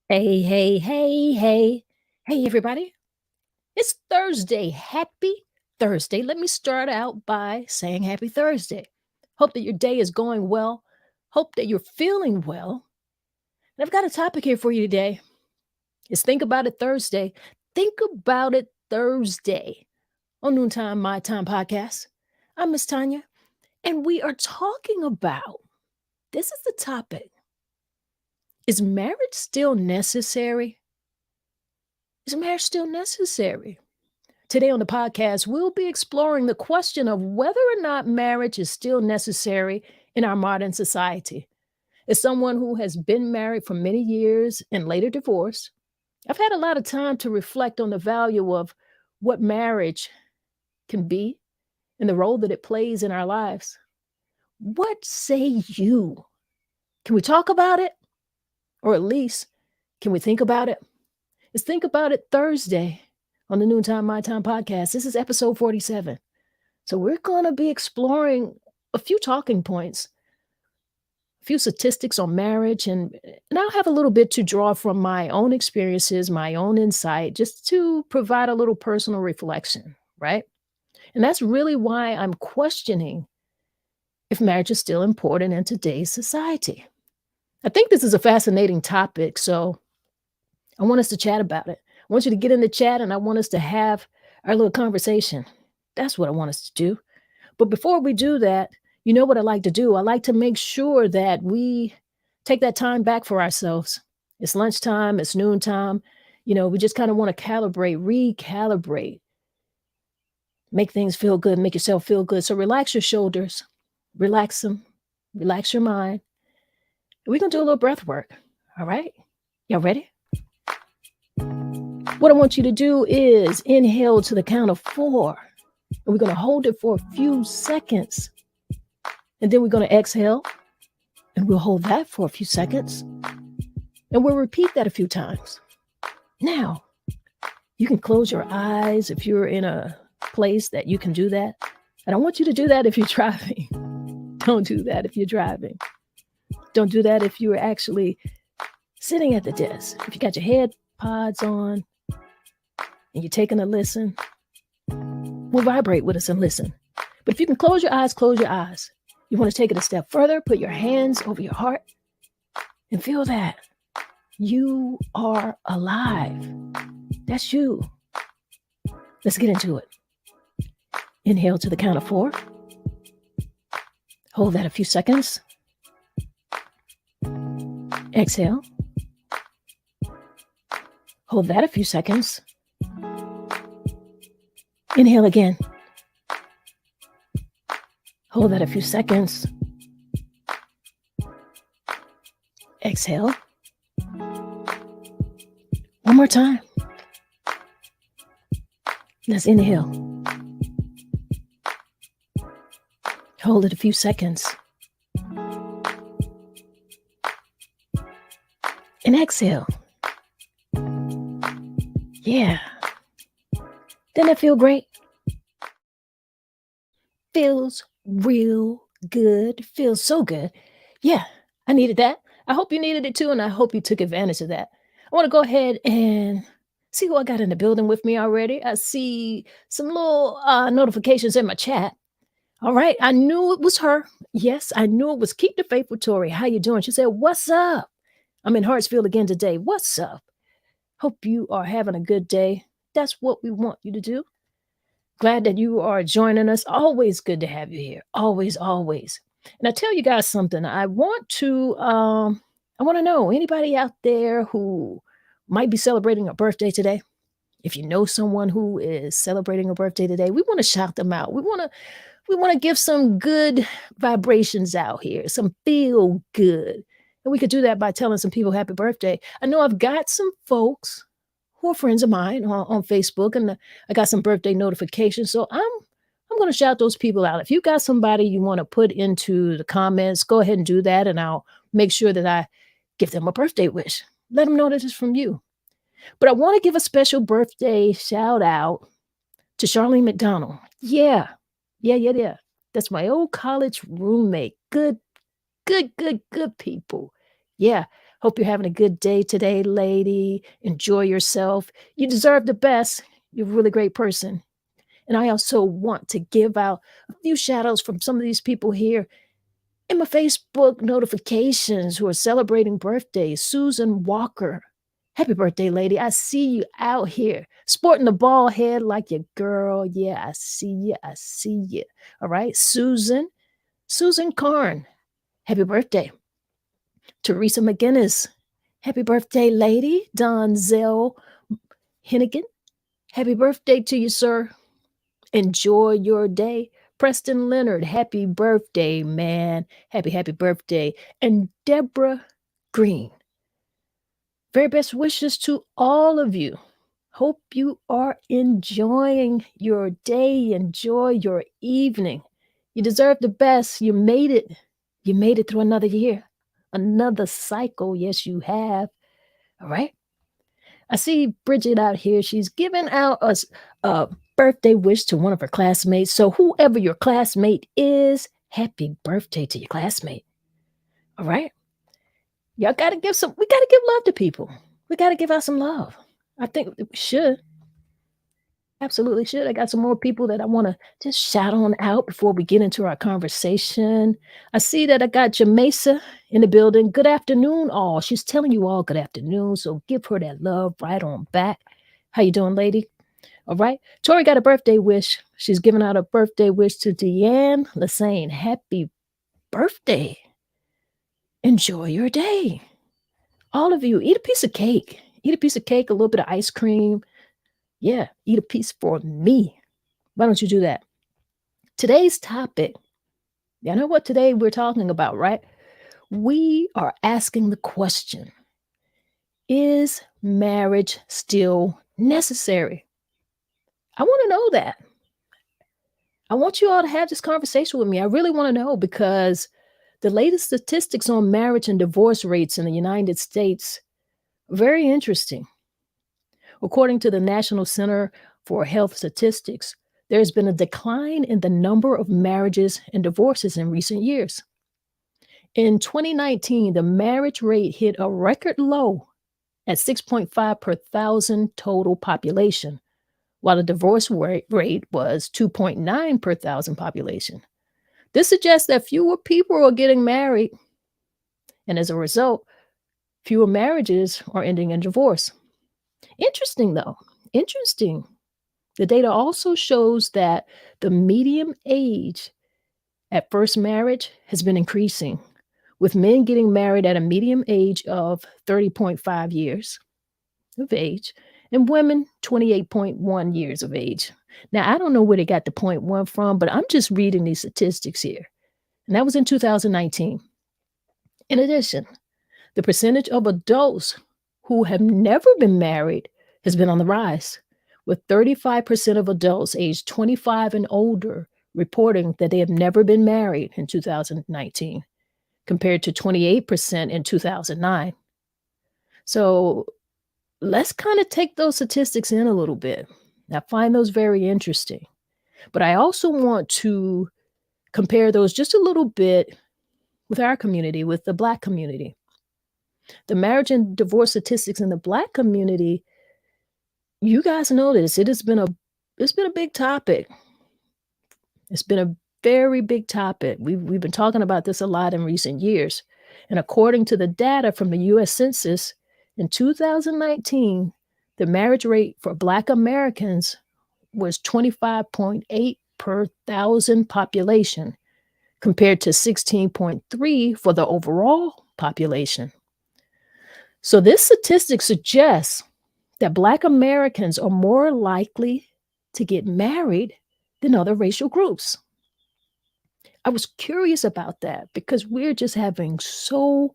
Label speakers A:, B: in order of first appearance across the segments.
A: Hey, hey, hey, hey. Hey, everybody. It's Thursday. Happy Thursday. Let me start out by saying happy Thursday. Hope that your day is going well. Hope that you're feeling well. And I've got a topic here for you today. It's Think About It Thursday. Think About It Thursday on Noontime, My Time podcast. I'm MsTonya, and we are talking about this is the topic. Is marriage still necessary? Is marriage still necessary? Today on the podcast, we'll be exploring the question of whether or not marriage is still necessary in our modern society. As someone who has been married for many years and later divorced, I've had a lot of time to reflect on the value of what marriage can be and the role that it plays in our lives. What say you? Can we talk about it? Or at least, can we think about it? It's Think About It Thursday on the Noontime My Time podcast. This is episode 47. So we're going to be exploring a few talking points, a few statistics on marriage, and I'll have a little bit to draw from my own experiences, my own insight, just to provide a little personal reflection, right? And that's really why I'm questioning if marriage is still important in today's society. I think this is a fascinating topic, so I want us to chat about it. I want you to get in the chat and I want us to have our little conversation. That's what I want us to do. But before we do that, you know what I like to do? I like to make sure that we take that time back for ourselves. It's lunchtime, it's noontime. We just kind of want to calibrate, recalibrate, make things feel good, make yourself feel good. So relax your shoulders, relax them, relax your mind. We're going to do a little breath work. All right? Y'all ready? What I want you to do is inhale to the count of 4. And we're going to hold it for a few seconds. And then we're going to exhale. And we'll hold that for a few seconds. And we'll repeat that a few times. Now, you can close your eyes if you're in a place that you can do that. I don't want you to do that if you're driving. Don't do that if you're driving. Don't do that if you're actually sitting at the desk. If you got your headpods on and you're taking a listen, we'll vibrate with us and listen. But if you can close your eyes, close your eyes. You want to take it a step further, put your hands over your heart and feel that you are alive. That's you. Let's get into it. Inhale to the count of 4. Hold that a few seconds. Exhale. Hold that a few seconds. Inhale again. Hold that a few seconds. Exhale. One more time. Let's inhale. Hold it a few seconds. And exhale. Yeah. Doesn't that feel great? Feels real good. Feels so good. Yeah, I needed that. I hope you needed it too, and I hope you took advantage of that. I want to go ahead and see who I got in the building with me already. I see some little notifications in my chat. All right, I knew it was her. Yes, I knew it was Keep the Faith with Tori. How you doing? She said, "What's up? I'm in Hartsfield again today. What's up? Hope you are having a good day. That's what we want you to do. Glad that you are joining us. Always good to have you here. Always, always. And I tell you guys something. I want to know anybody out there who might be celebrating a birthday today. If you know someone who is celebrating a birthday today, we want to shout them out. We want to give some good vibrations out here, some feel good. And we could do that by telling some people happy birthday. I know I've got some folks who are friends of mine on Facebook, and I got some birthday notifications. So I'm going to shout those people out. If you got somebody you want to put into the comments, go ahead and do that, and I'll make sure that I give them a birthday wish. Let them know that it's from you. But I want to give a special birthday shout out to Charlene McDonald. Yeah. That's my old college roommate. Good people. Yeah. Hope you're having a good day today, lady. Enjoy yourself. You deserve the best. You're a really great person. And I also want to give out a few shout outs from some of these people here in my Facebook notifications who are celebrating birthdays. Susan Walker. Happy birthday, lady. I see you out here sporting the ball head like your girl. Yeah, I see you. I see you. All right. Susan Karn. Happy birthday. Teresa McGinnis. Happy birthday, lady. Donzel Hennigan. Happy birthday to you, sir. Enjoy your day. Preston Leonard, happy birthday, man. Happy birthday. And Deborah Green, very best wishes to all of you. Hope you are enjoying your day. Enjoy your evening. You deserve the best. You made it. You made it through another year, another cycle. Yes, you have. All right. I see Bridget out here. She's giving out a birthday wish to one of her classmates. So whoever your classmate is, happy birthday to your classmate. All right. Y'all gotta we gotta give love to people. We gotta give out some love. I think we should. Absolutely should. I got some more people that I want to just shout on out before we get into our conversation. I see that I got Jamesa in the building. Good afternoon, all. She's telling you all good afternoon, so give her that love right on back. How you doing, lady? All right. Tori got a birthday wish. She's giving out a birthday wish to Deanne Lassane. Happy birthday. Enjoy your day. All of you, eat a piece of cake. Eat a piece of cake, a little bit of ice cream. Yeah, eat a piece for me. Why don't you do that? Today's topic, you know what today we're talking about, right? We are asking the question, is marriage still necessary? I want to know that. I want you all to have this conversation with me. I really want to know because the latest statistics on marriage and divorce rates in the United States are very interesting. According to the National Center for Health Statistics, there has been a decline in the number of marriages and divorces in recent years. In 2019, the marriage rate hit a record low at 6.5 per thousand total population, while the divorce rate was 2.9 per thousand population. This suggests that fewer people are getting married, and as a result, fewer marriages are ending in divorce. Interesting, though. Interesting. The data also shows that the median age at first marriage has been increasing, with men getting married at a median age of 30.5 years of age and women 28.1 years of age. Now, I don't know where they got the point one from, but I'm just reading these statistics here. And that was in 2019. In addition, the percentage of adults who have never been married has been on the rise, with 35% of adults aged 25 and older reporting that they have never been married in 2019, compared to 28% in 2009. So let's kind of take those statistics in a little bit. I find those very interesting. But I also want to compare those just a little bit with our community, with the Black community. The marriage and divorce statistics in the Black community, you guys know this. It's been a big topic. It's been a very big topic. We've been talking about this a lot in recent years. And according to the data from the US Census, in 2019, the marriage rate for Black Americans was 25.8 per thousand population, compared to 16.3 for the overall population. So this statistic suggests that Black Americans are more likely to get married than other racial groups. I was curious about that because we're just having so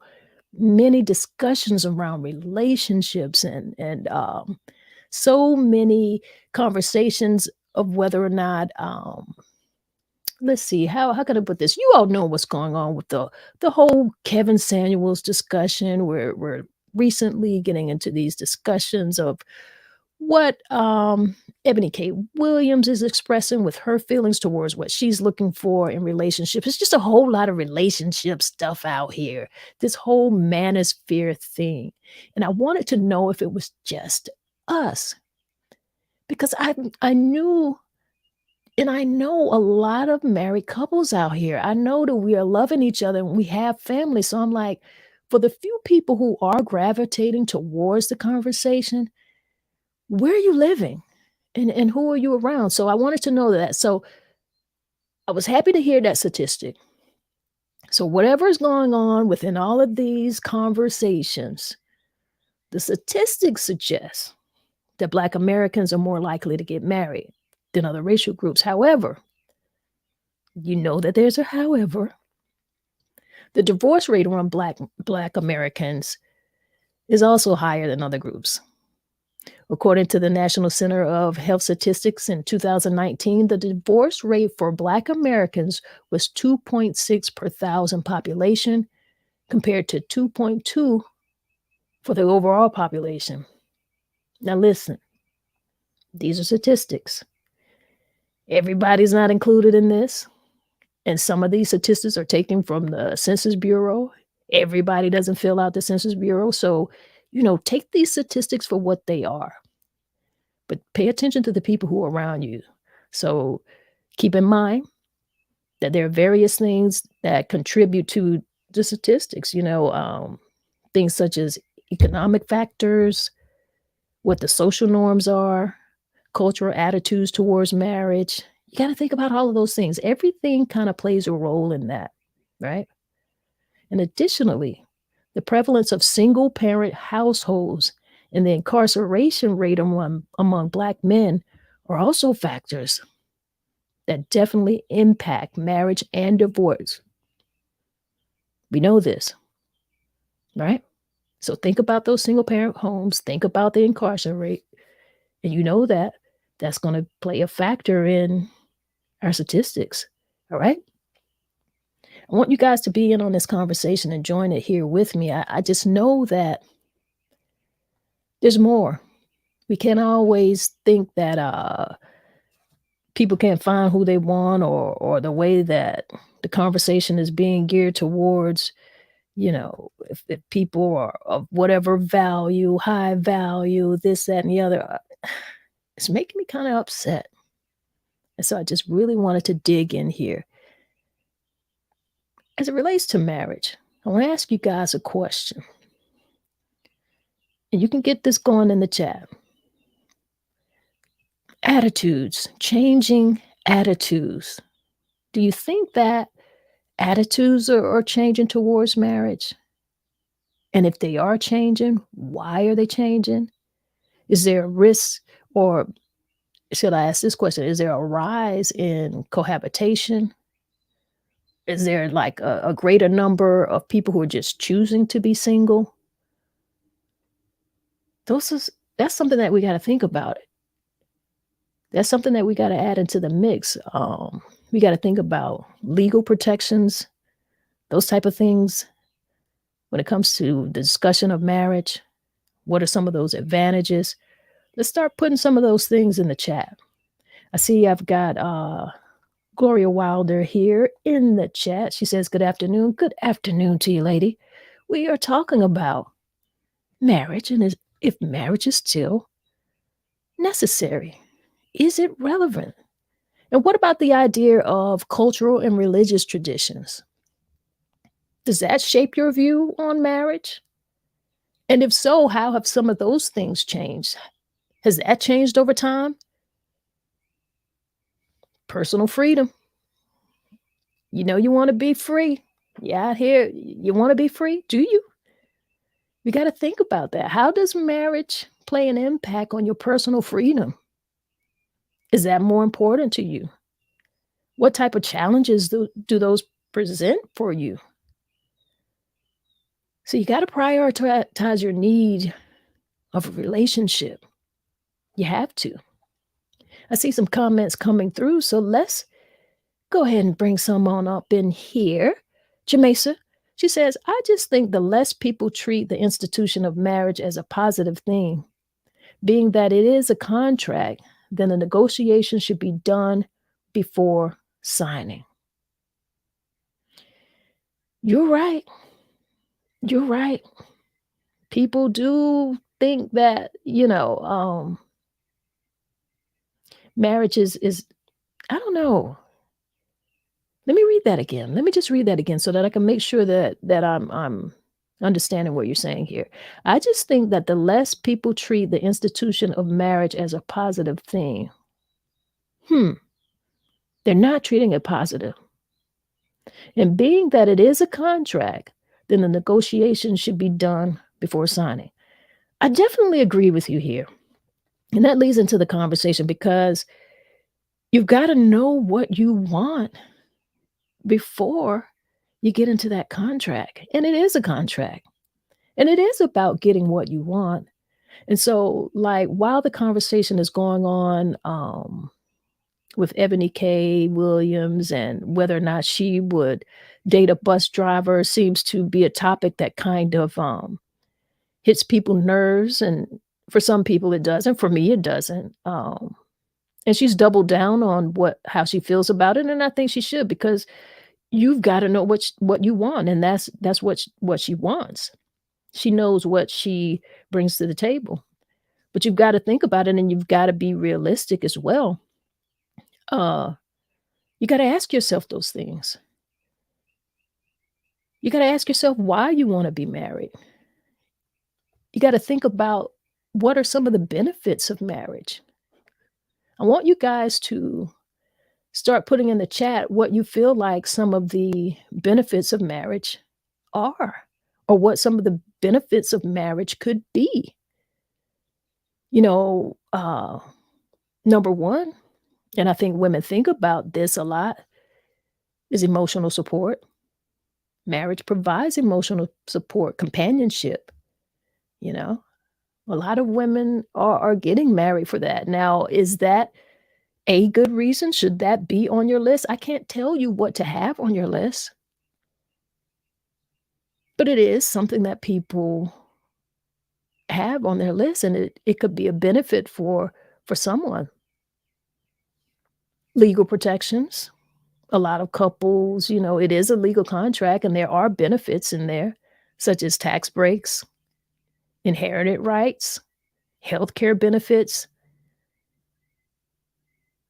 A: many discussions around relationships and so many conversations of whether or not let's see, how can I put this? You all know what's going on with the whole Kevin Samuels discussion. We're recently getting into these discussions of what Ebony K. Williams is expressing with her feelings towards what she's looking for in relationships. It's just a whole lot of relationship stuff out here, this whole manosphere thing. And I wanted to know if it was just us because I knew and I know a lot of married couples out here. I know that we are loving each other and we have family. So I'm like, for the few people who are gravitating towards the conversation, where are you living? And who are you around? So I wanted to know that. So I was happy to hear that statistic. So whatever is going on within all of these conversations, the statistics suggest that Black Americans are more likely to get married than other racial groups. However, you know that there's a however. The divorce rate around Black Americans is also higher than other groups. According to the National Center of Health Statistics in 2019, the divorce rate for Black Americans was 2.6 per thousand population compared to 2.2 for the overall population. Now listen, these are statistics. Everybody's not included in this. And some of these statistics are taken from the Census Bureau. Everybody doesn't fill out the Census Bureau. So, take these statistics for what they are. But pay attention to the people who are around you. So keep in mind that there are various things that contribute to the statistics, things such as economic factors, what the social norms are, cultural attitudes towards marriage. You got to think about all of those things. Everything kind of plays a role in that, right? And additionally, the prevalence of single parent households and the incarceration rate among Black men are also factors that definitely impact marriage and divorce. We know this, right? So think about those single parent homes, think about the incarceration rate, and you know that that's going to play a factor in our statistics, all right? I want you guys to be in on this conversation and join it here with me. I just know that there's more. We can't always think that people can't find who they want or the way that the conversation is being geared towards, if people are of whatever value, high value, this, that, and the other. It's making me kind of upset. And so I just really wanted to dig in here. As it relates to marriage, I want to ask you guys a question. And you can get this going in the chat. Attitudes, changing attitudes. Do you think that attitudes are changing towards marriage? And if they are changing, why are they changing? Is there a risk, or should I ask this question? Is there a rise in cohabitation? Is there like a greater number of people who are just choosing to be single? That's something that we got to think about. That's something that we got to add into the mix. We got to think about legal protections, those type of things. When it comes to the discussion of marriage, what are some of those advantages? Let's start putting some of those things in the chat. I see I've got Gloria Wilder here in the chat. She says, good afternoon. Good afternoon to you, lady. We are talking about marriage and if marriage is still necessary. Is it relevant? And what about the idea of cultural and religious traditions? Does that shape your view on marriage? And if so, how have some of those things changed? Has that changed over time? Personal freedom. You want to be free. Yeah, out here, you want to be free? Do you? We got to think about that. How does marriage play an impact on your personal freedom? Is that more important to you? What type of challenges do those present for you? So you got to prioritize your need of a relationship. You have to. I see some comments coming through, so let's go ahead and bring some on up in here. Jamesa, she says, I just think the less people treat the institution of marriage as a positive thing, being that it is a contract then the negotiation should be done before signing. You're right. You're right. People do think that, marriage is I don't know. Let me read that again. Let me just read that again so that I can make sure that I'm understanding what you're saying here. I just think that the less people treat the institution of marriage as a positive thing, hmm, they're not treating it positive. And being that it is a contract, then the negotiation should be done before signing. I definitely agree with you here. And that leads into the conversation because you've got to know what you want before you get into that contract. And it is a contract. And it is about getting what you want. And so, like, while the conversation is going on with Ebony K. Williams and whether or not she would date a bus driver seems to be a topic that kind of hits people's nerves. And for some people, it doesn't. For me, it doesn't. And she's doubled down on how she feels about it. And I think she should because you've got to know what you want. And that's what she wants. She knows what she brings to the table. But you've got to think about it and you've got to be realistic as well. You got to ask yourself those things. You got to ask yourself why you want to be married. You got to think about what are some of the benefits of marriage. I want you guys to start putting in the chat what you feel like some of the benefits of marriage are, or what some of the benefits of marriage could be. Number one, and I think women think about this a lot, is emotional support. Marriage provides emotional support, companionship. A lot of women are getting married for that. Now, is that a good reason? Should that be on your list? I can't tell you what to have on your list, but it is something that people have on their list, and it could be a benefit for someone. Legal protections. A lot of couples, it is a legal contract, and there are benefits in there, such as tax breaks, inherited rights, healthcare benefits.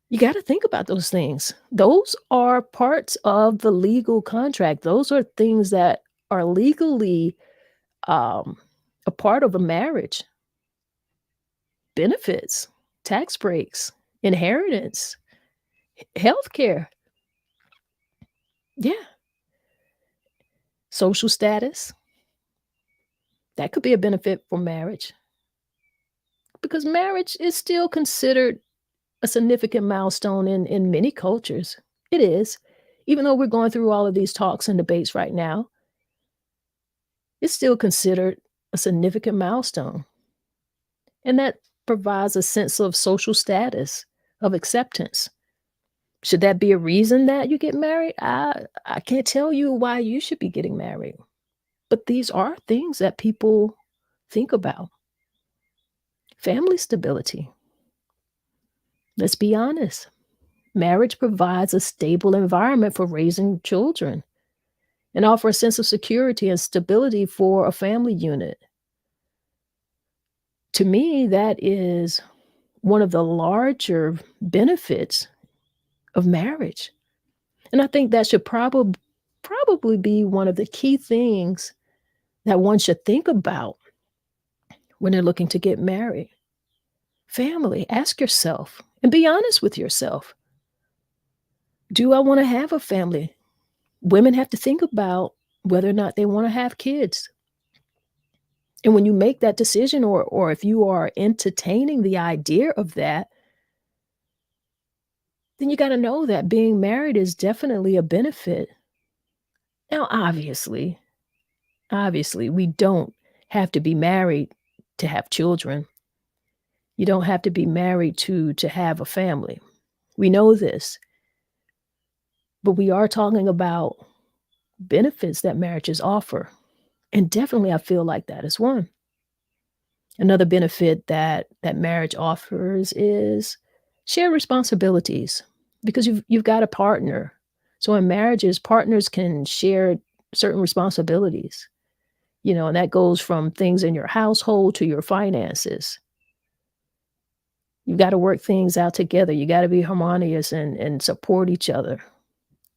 A: You got to think about those things. Those are parts of the legal contract. Those are things that are legally a part of a marriage. Benefits, tax breaks, inheritance, healthcare. Yeah. Social status. That could be a benefit for marriage. Because marriage is still considered a significant milestone in many cultures. It is. Even though we're going through all of these talks and debates right now, it's still considered a significant milestone. And that provides a sense of social status, of acceptance. Should that be a reason that you get married? I can't tell you why you should be getting married. But these are things that people think about. Family stability. Let's be honest. Marriage provides a stable environment for raising children and offer a sense of security and stability for a family unit. To me, that is one of the larger benefits of marriage. And I think that should probably be one of the key things that one should think about when they're looking to get married. Family, ask yourself and be honest with yourself. Do I want to have a family? Women have to think about whether or not they want to have kids. And when you make that decision, or if you are entertaining the idea of that, then you got to know that being married is definitely a benefit. Now, obviously, we don't have to be married to have children. You don't have to be married to have a family. We know this. But we are talking about benefits that marriages offer. And definitely I feel like that is one. Another benefit that marriage offers is Share responsibilities because you've got a partner. So in marriages, partners can share certain responsibilities, and that goes from things in your household to your finances. You've got to work things out together. You got to be harmonious and support each other.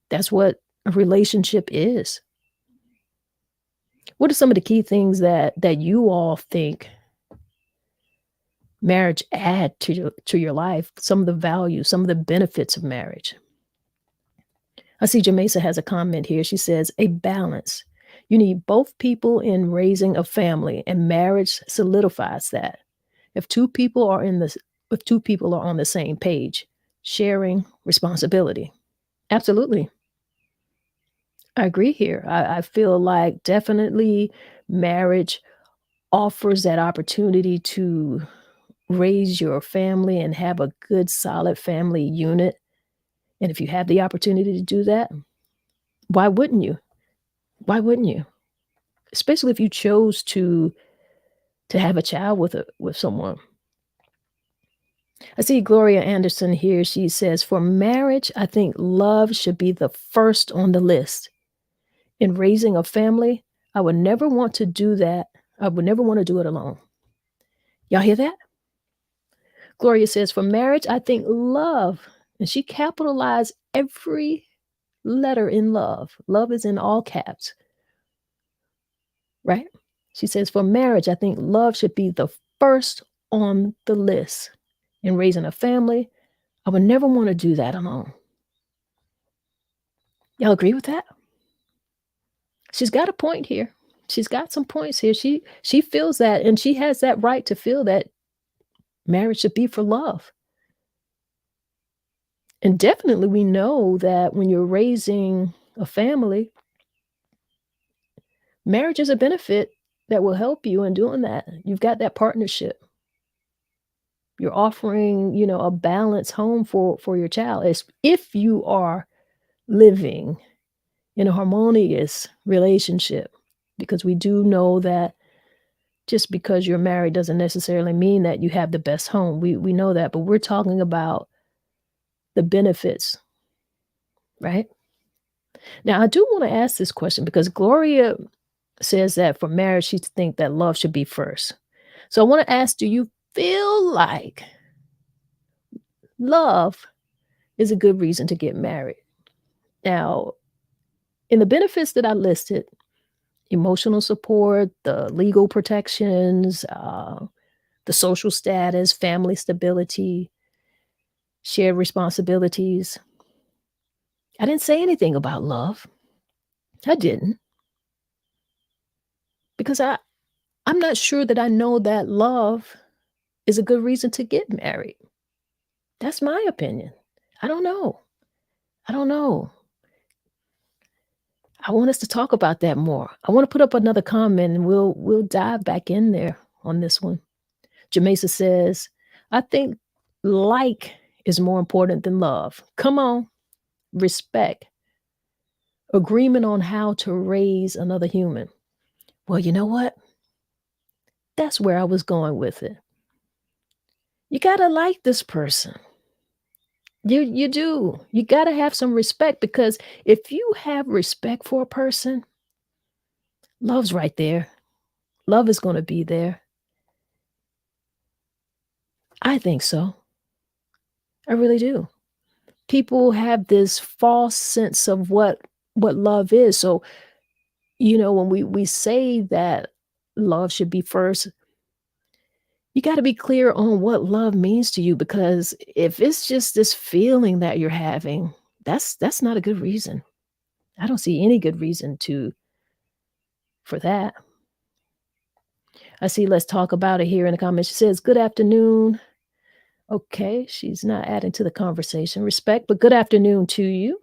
A: That's what a relationship is. What are some of the key things that you all think marriage add to your life? Some of the values, some of the benefits of marriage. I see Jamesa has a comment here. She says, a balance. You need both people in raising a family, and marriage solidifies that. If two people are in this, if two people are on the same page, sharing responsibility. Absolutely. I agree here. I feel like definitely marriage offers that opportunity to raise your family and have a good, solid family unit. And if you have the opportunity to do that, why wouldn't you? Why wouldn't you? Especially if you chose to have a child with someone. I see Gloria Anderson here. She says, for marriage, I think love should be the first on the list. In raising a family, I would never want to do that. I would never want to do it alone. Y'all hear that? Gloria says, for marriage, I think love, and she capitalized every letter in love. Love is in all caps, right? She says, for marriage, I think love should be the first on the list. In raising a family, I would never want to do that alone. Y'all agree with that? She's got a point here. She's got some points here. She feels that, and she has that right to feel that marriage should be for love. And definitely we know that when you're raising a family, marriage is a benefit that will help you in doing that. You've got that partnership. You're offering, a balanced home for your child. It's if you are living in a harmonious relationship, because we do know that just because you're married doesn't necessarily mean that you have the best home. We know that, but we're talking about the benefits, right? Now, I do want to ask this question because Gloria says that for marriage, she thinks that love should be first. So I want to ask, do you feel like love is a good reason to get married? Now, in the benefits that I listed, emotional support, the legal protections, the social status, family stability, shared responsibilities. I didn't say anything about love. I didn't. Because I'm not sure that I know that love is a good reason to get married. That's my opinion. I don't know. I don't know. I want us to talk about that more. I want to put up another comment and we'll dive back in there on this one. Jamesa says, I think like is more important than love. Come on. Respect. Agreement on how to raise another human. Well, you know what? That's where I was going with it. You gotta like this person. You do. You gotta have some respect because if you have respect for a person, love's right there. Love is gonna be there. I think so. I really do. People have this false sense of what love is. So, when we say that love should be first, you got to be clear on what love means to you because if it's just this feeling that you're having, that's not a good reason. I don't see any good reason for that. I see let's talk about it here in the comments. She says, "Good afternoon." Okay, she's not adding to the conversation. Respect, but good afternoon to you.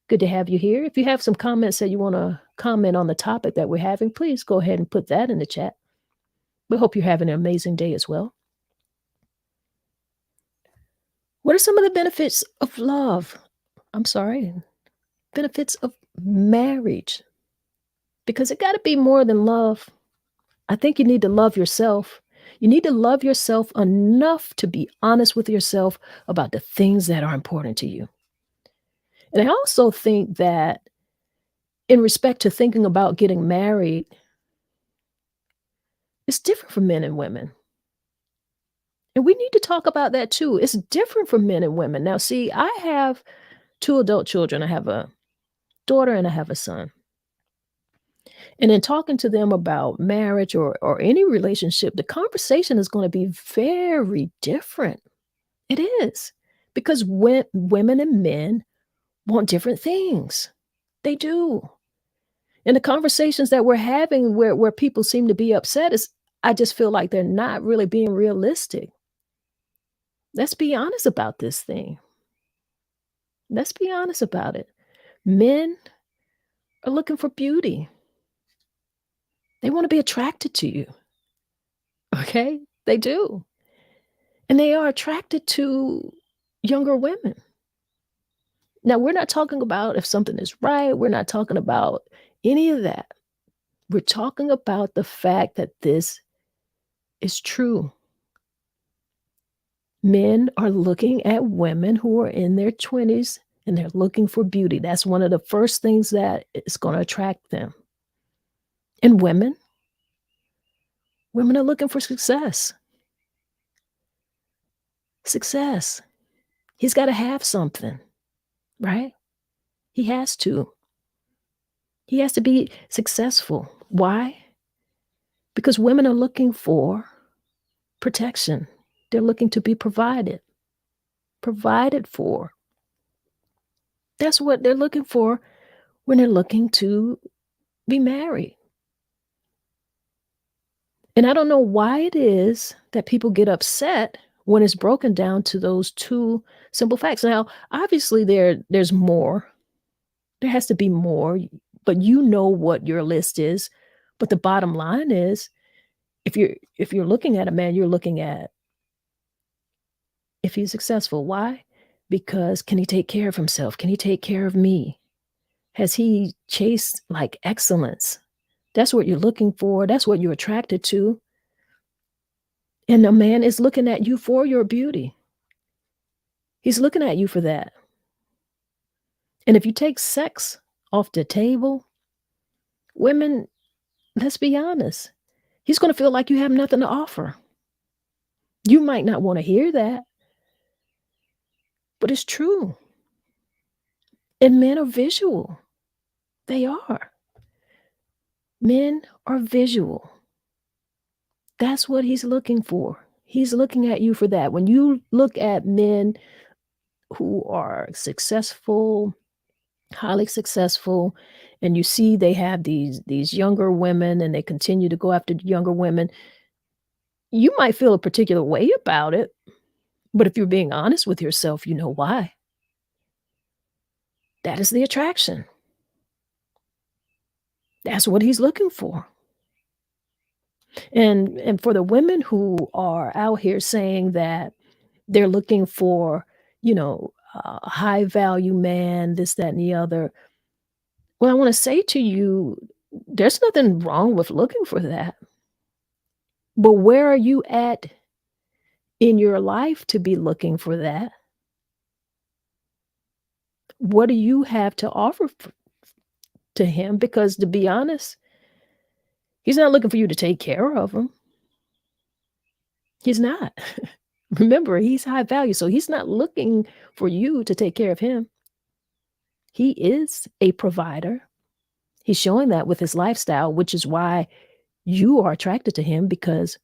A: Good to have you here. If you have some comments that you want to comment on the topic that we're having, please go ahead and put that in the chat. We hope you're having an amazing day as well. What are some of the benefits of love? I'm sorry, benefits of marriage? Because it got to be more than love. I think you need to love yourself. You need to love yourself enough to be honest with yourself about the things that are important to you. And I also think that in respect to thinking about getting married, it's different for men and women. And we need to talk about that too. It's different for men and women. Now, see, I have 2 adult children. I have a daughter and I have a son. And in talking to them about marriage or any relationship, the conversation is gonna be very different. It is. Because when women and men want different things. They do. And the conversations that we're having where people seem to be upset is I just feel like they're not really being realistic. Let's be honest about this thing. Let's be honest about it. Men are looking for beauty. They wanna be attracted to you, okay? They do. And they are attracted to younger women. Now, we're not talking about if something is right, we're not talking about any of that. We're talking about the fact that this is true. Men are looking at women who are in their 20s, and they're looking for beauty. That's one of the first things that is gonna attract them. And women are looking for success. Success. He's gotta have something, right? He has to. He has to be successful. Why? Because women are looking for protection. They're looking to be provided for. That's what they're looking for when they're looking to be married. And I don't know why it is that people get upset when it's broken down to those 2 simple facts. Now, obviously, there's more. There has to be more, but you know what your list is. But the bottom line is, if you're looking at a man, you're looking at if he's successful. Why? Because can he take care of himself? Can he take care of me? Has he chased, like, excellence? That's what you're looking for. That's what you're attracted to. And a man is looking at you for your beauty. He's looking at you for that. And if you take sex off the table, women, let's be honest, he's gonna feel like you have nothing to offer. You might not wanna hear that, but it's true. And men are visual. They are. Men are visual. That's what he's looking for. He's looking at you for that. When you look at men who are successful, highly successful, and you see they have these younger women and they continue to go after younger women, you might feel a particular way about it, but if you're being honest with yourself, you know why. That is the attraction. That's what he's looking for. And for the women who are out here saying that they're looking for, a high value man, this, that, and the other, well, I wanna say to you, there's nothing wrong with looking for that. But where are you at in your life to be looking for that? What do you have to offer to him? Because to be honest, he's not looking for you to take care of him. He's not. Remember, he's high value, so he's not looking for you to take care of him. He is a provider. He's showing that with his lifestyle, which is why you are attracted to him because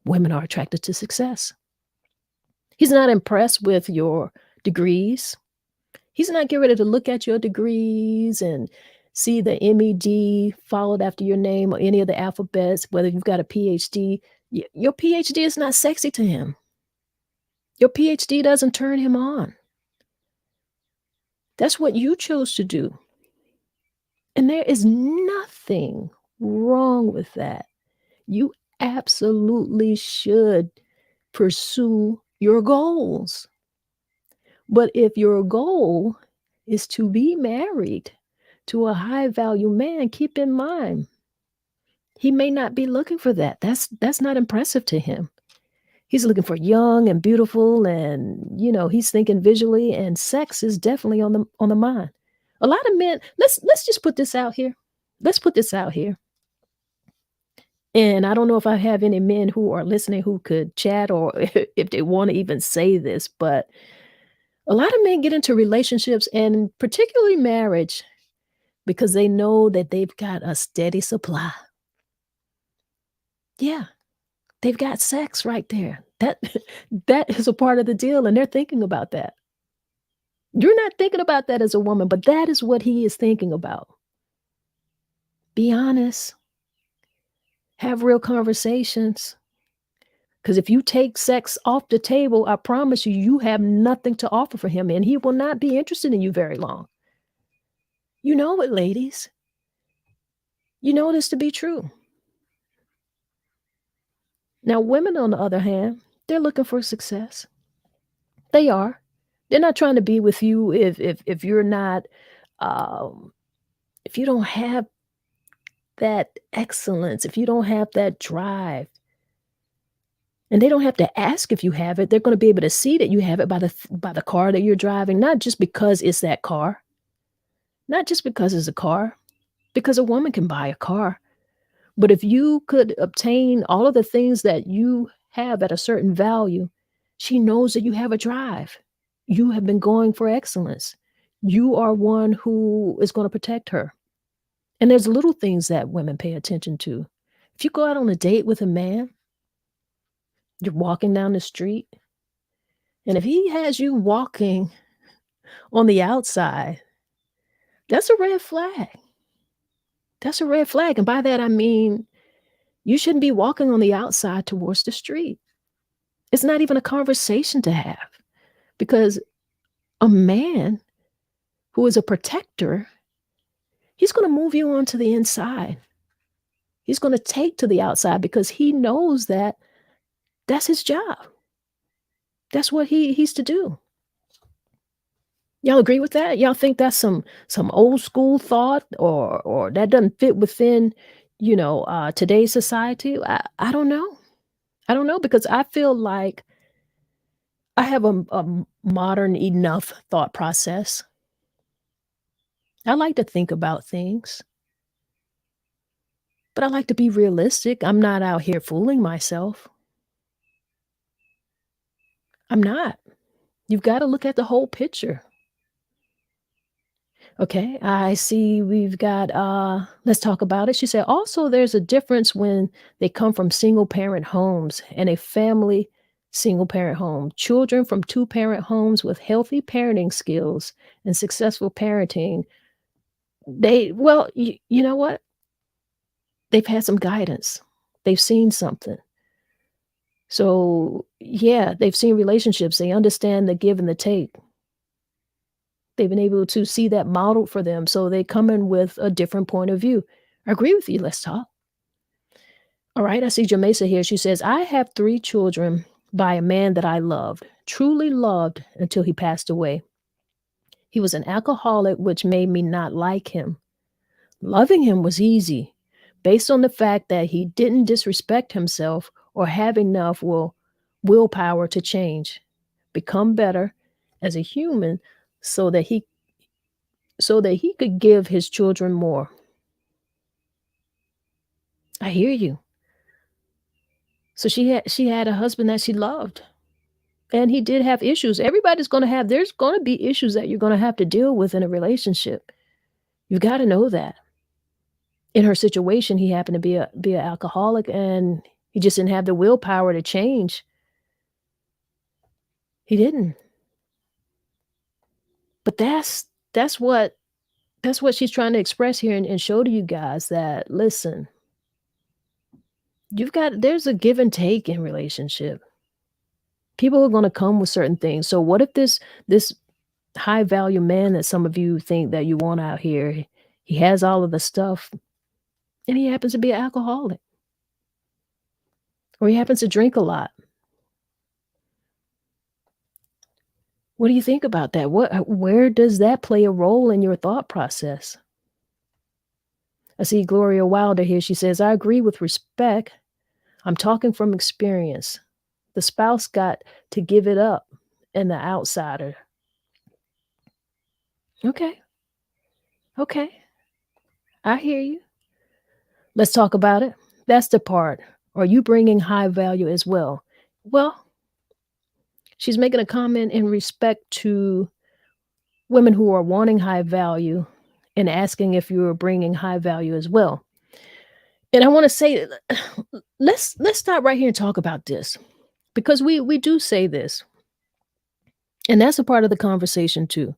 A: women are attracted to success. He's not impressed with your degrees. He's not getting ready to look at your degrees and see the MED followed after your name or any of the alphabets, whether you've got a PhD. Your PhD is not sexy to him. Your PhD doesn't turn him on. That's what you chose to do. And there is nothing wrong with that. You absolutely should pursue your goals. But if your goal is to be married to a high value man, keep in mind He may not be looking for that. That's not impressive to him. He's looking for young and beautiful and, he's thinking visually and sex is definitely on the mind. A lot of men, let's just put this out here. Let's put this out here. And I don't know if I have any men who are listening who could chat or if they want to even say this, but a lot of men get into relationships and particularly marriage because they know that they've got a steady supply. Yeah, they've got sex right there. That that is a part of the deal, and they're thinking about that. You're not thinking about that as a woman, but that is what he is thinking about. Be honest. Have real conversations. Because if you take sex off the table, I promise you, you have nothing to offer for him, and he will not be interested in you very long. You know it, ladies. You know this to be true. Now, women, on the other hand, they're looking for success. They are. They're not trying to be with you if you're not, um, if you don't have that excellence, if you don't have that drive. And they don't have to ask if you have it. They're gonna be able to see that you have it by the car that you're driving, not just because it's that car, not just because it's a car, because a woman can buy a car. But if you could obtain all of the things that you have at a certain value, she knows that you have a drive. You have been going for excellence. You are one who is gonna protect her. And there's little things that women pay attention to. If you go out on a date with a man, you're walking down the street, and if he has you walking on the outside, that's a red flag. That's a red flag, and by that, I mean, you shouldn't be walking on the outside towards the street. It's not even a conversation to have because a man who is a protector, he's gonna move you onto the inside. He's gonna take to the outside because he knows that that's his job. That's what he's to do. Y'all agree with that? Y'all think that's some old school thought or that doesn't fit within, today's society? I don't know. I don't know because I feel like I have a modern enough thought process. I like to think about things, but I like to be realistic. I'm not out here fooling myself. I'm not. You've gotta look at the whole picture. Okay, I see we've got, let's talk about it. She said, also, there's a difference when they come from single parent homes and a family single parent home. Children from two parent homes with healthy parenting skills and successful parenting, well, you know what? They've had some guidance, they've seen something. So, yeah, they've seen relationships, they understand the give and the take. They've been able to see that modeled for them, so they come in with a different point of view. I agree with you, let's talk. All right, I see Jamesa here. She says, I have 3 children by a man that I loved, truly loved until he passed away. He was an alcoholic, which made me not like him. Loving him was easy, based on the fact that he didn't disrespect himself or have enough willpower to change, become better as a human so that he could give his children more. I hear you. So she had a husband that she loved, and he did have issues. There's gonna be issues that you're gonna have to deal with in a relationship. You've gotta know that. In her situation, he happened to be an alcoholic, and he just didn't have the willpower to change. He didn't. But that's what that's what she's trying to express here and show to you guys that, listen, there's a give and take in relationship. People are gonna come with certain things. So what if this high value man that some of you think that you want out here, he has all of the stuff and he happens to be an alcoholic or he happens to drink a lot. What do you think about that? Where does that play a role in your thought process? I see Gloria Wilder here. She says, I agree with respect. I'm talking from experience. The spouse got to give it up and the outsider. Okay. Okay. I hear you. Let's talk about it. That's the part. Are you bringing high value as well? Well, she's making a comment in respect to women who are wanting high value and asking if you are bringing high value as well. And I want to say, let's stop right here and talk about this because we do say this, and that's a part of the conversation too.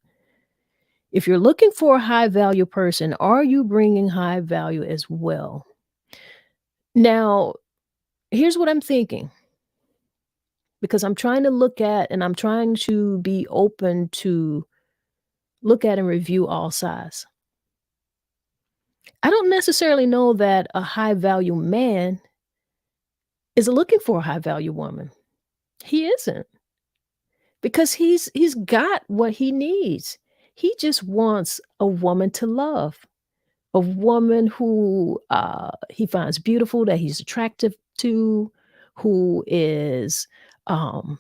A: If you're looking for a high value person, are you bringing high value as well? Now, here's what I'm thinking because I'm trying to look at and I'm trying to be open to look at and review all sides. I don't necessarily know that a high value man is looking for a high value woman. He isn't because he's got what he needs. He just wants a woman to love, a woman who he finds beautiful, that he's attractive to, who is um,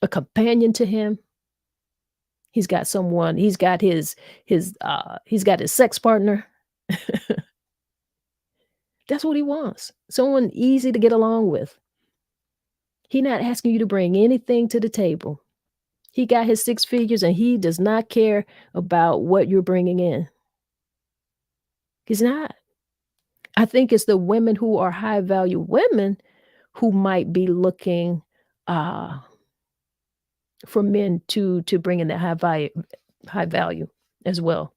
A: a companion to him. He's got someone. He's got his sex partner. That's what he wants. Someone easy to get along with. He not asking you to bring anything to the table. He got his six figures and he does not care about what you're bringing in. He's not. I think it's the women who are high value women who might be looking for men to bring in that high value as well.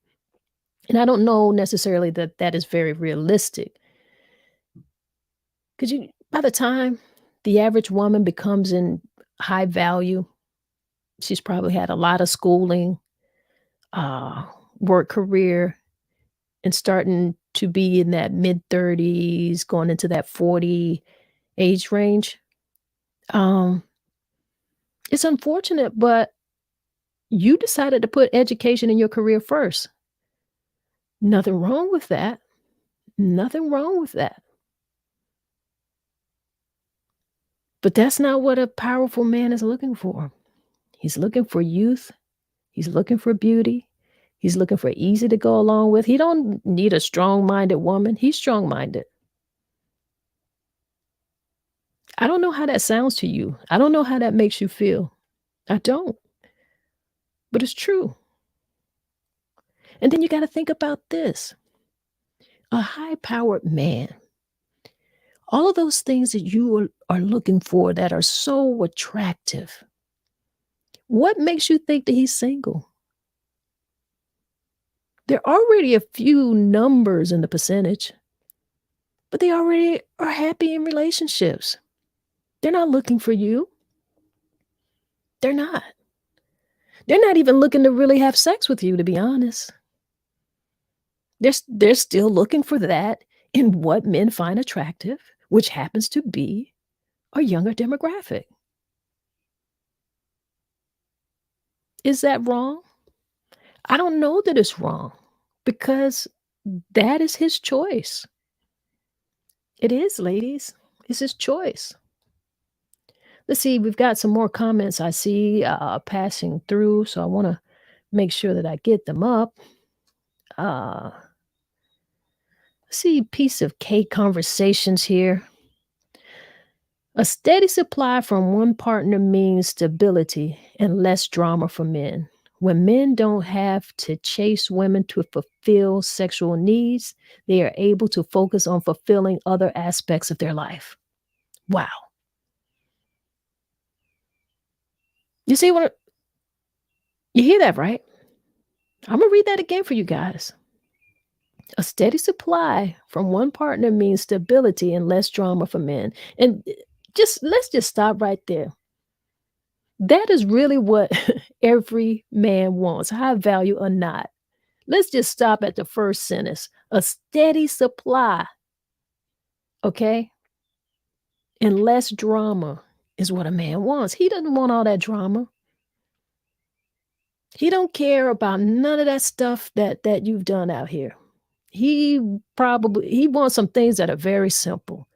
A: And I don't know necessarily that that is very realistic. Because by the time the average woman becomes in high value, she's probably had a lot of schooling, uh, work career, and starting to be in that mid-30s, going into that 40 age range. Um, it's unfortunate, but you decided to put education in your career first. Nothing wrong with that. Nothing wrong with that. But that's not what a powerful man is looking for. He's looking for youth. He's looking for beauty. He's looking for easy to go along with. He don't need a strong-minded woman. He's strong-minded. I don't know how that sounds to you. I don't know how that makes you feel. I don't. But it's true. And then you got to think about this. A high-powered man. All of those things that you are looking for that are so attractive. What makes you think that he's single? There are already a few numbers in the percentage, but they already are happy in relationships. They're not looking for you. They're not. They're not even looking to really have sex with you, to be honest. They're still looking for that in what men find attractive, which happens to be a younger demographic. Is that wrong? I don't know that it's wrong because that is his choice. It is, ladies. It's his choice. Let's see, we've got some more comments I see passing through, so I want to make sure that I get them up. Uh, see, piece of cake conversations here. A steady supply from one partner means stability and less drama for men. When men don't have to chase women to fulfill sexual needs, they are able to focus on fulfilling other aspects of their life. Wow. You see what you hear that, right? I'm going to read that again for you guys. A steady supply from one partner means stability and less drama for men. And let's just stop right there. That is really what every man wants, high value or not. Let's just stop at the first sentence. A steady supply, okay? And less drama is what a man wants. He doesn't want all that drama. He don't care about none of that stuff that you've done out here. He wants some things that are very simple.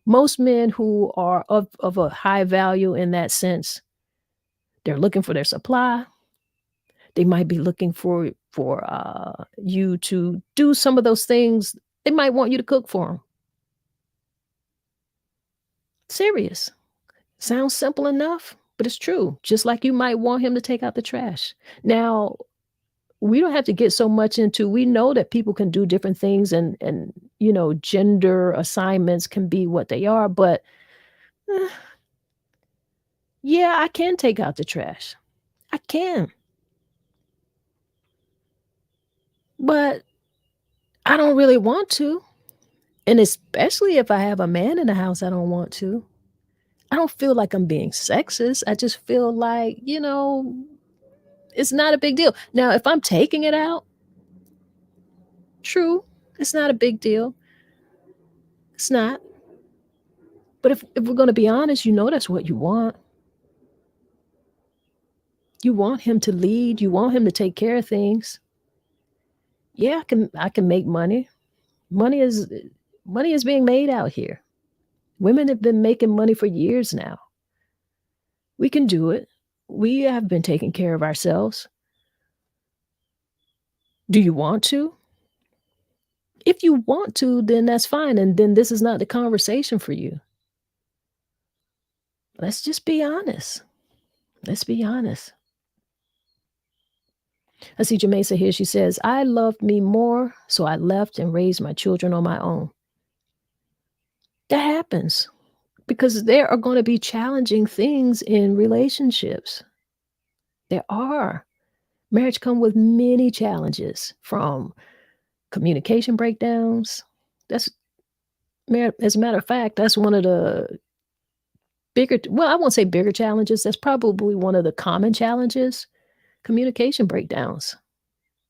A: Most men who are of a high value in that sense, they're looking for their supply. They might be looking for you to do some of those things. They might want you to cook for them. Serious. Sounds simple enough, but it's true. Just like you might want him to take out the trash. Now, we don't have to get so much into we know that people can do different things and gender assignments can be what they are, but eh, yeah, I can take out the trash. I can. But I don't really want to. And especially if I have a man in the house, I don't want to. I don't feel like I'm being sexist. I just feel like, it's not a big deal. Now, if I'm taking it out, true, it's not a big deal. It's not. But if we're going to be honest, that's what you want. You want him to lead. You want him to take care of things. Yeah, I can make money. Money is money is being made out here. Women have been making money for years now. We can do it. We have been taking care of ourselves. Do you want to? If you want to, then that's fine, and then this is not the conversation for you. Let's just be honest. Let's be honest. I see Jamesa here. She says, I loved me more, so I left and raised my children on my own. That happens because there are going to be challenging things in relationships. There are. Marriage come with many challenges from communication breakdowns. That's as a matter of fact, that's one of the bigger, well, I won't say bigger challenges. That's probably one of the common challenges, communication breakdowns.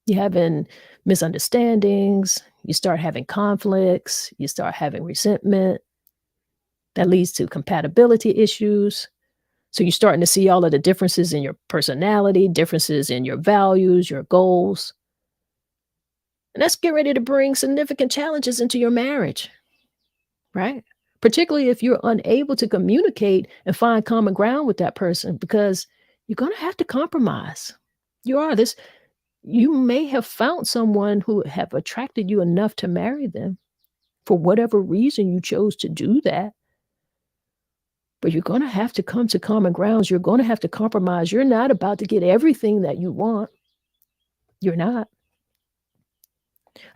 A: You having misunderstandings, you start having conflicts, you start having resentment. That leads to compatibility issues. So you're starting to see all of the differences in your personality, differences in your values, your goals. And that's getting ready to bring significant challenges into your marriage, right? Particularly if you're unable to communicate and find common ground with that person because you're going to have to compromise. You are this you may have found someone who have attracted you enough to marry them for whatever reason you chose to do that. But you're going to have to come to common grounds. You're going to have to compromise. You're not about to get everything that you want. You're not.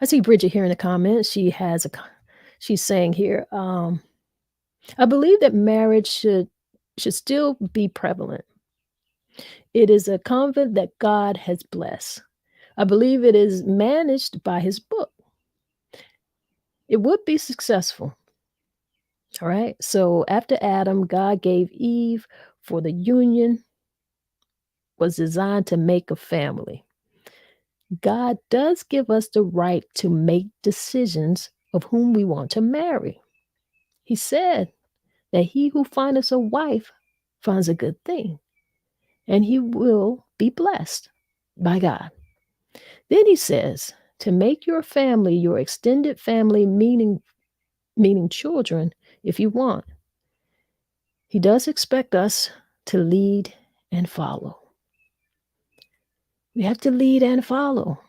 A: I see Bridget here in the comments. She's saying here, I believe that marriage should still be prevalent. It is a convent that God has blessed. I believe it is managed by his book. It would be successful. All right. So after Adam, God gave Eve for the union was designed to make a family. God does give us the right to make decisions of whom we want to marry. He said that he who findeth a wife finds a good thing, and he will be blessed by God. Then he says to make your family, your extended family, meaning children, if you want. He does expect us to lead and follow. We have to lead and follow.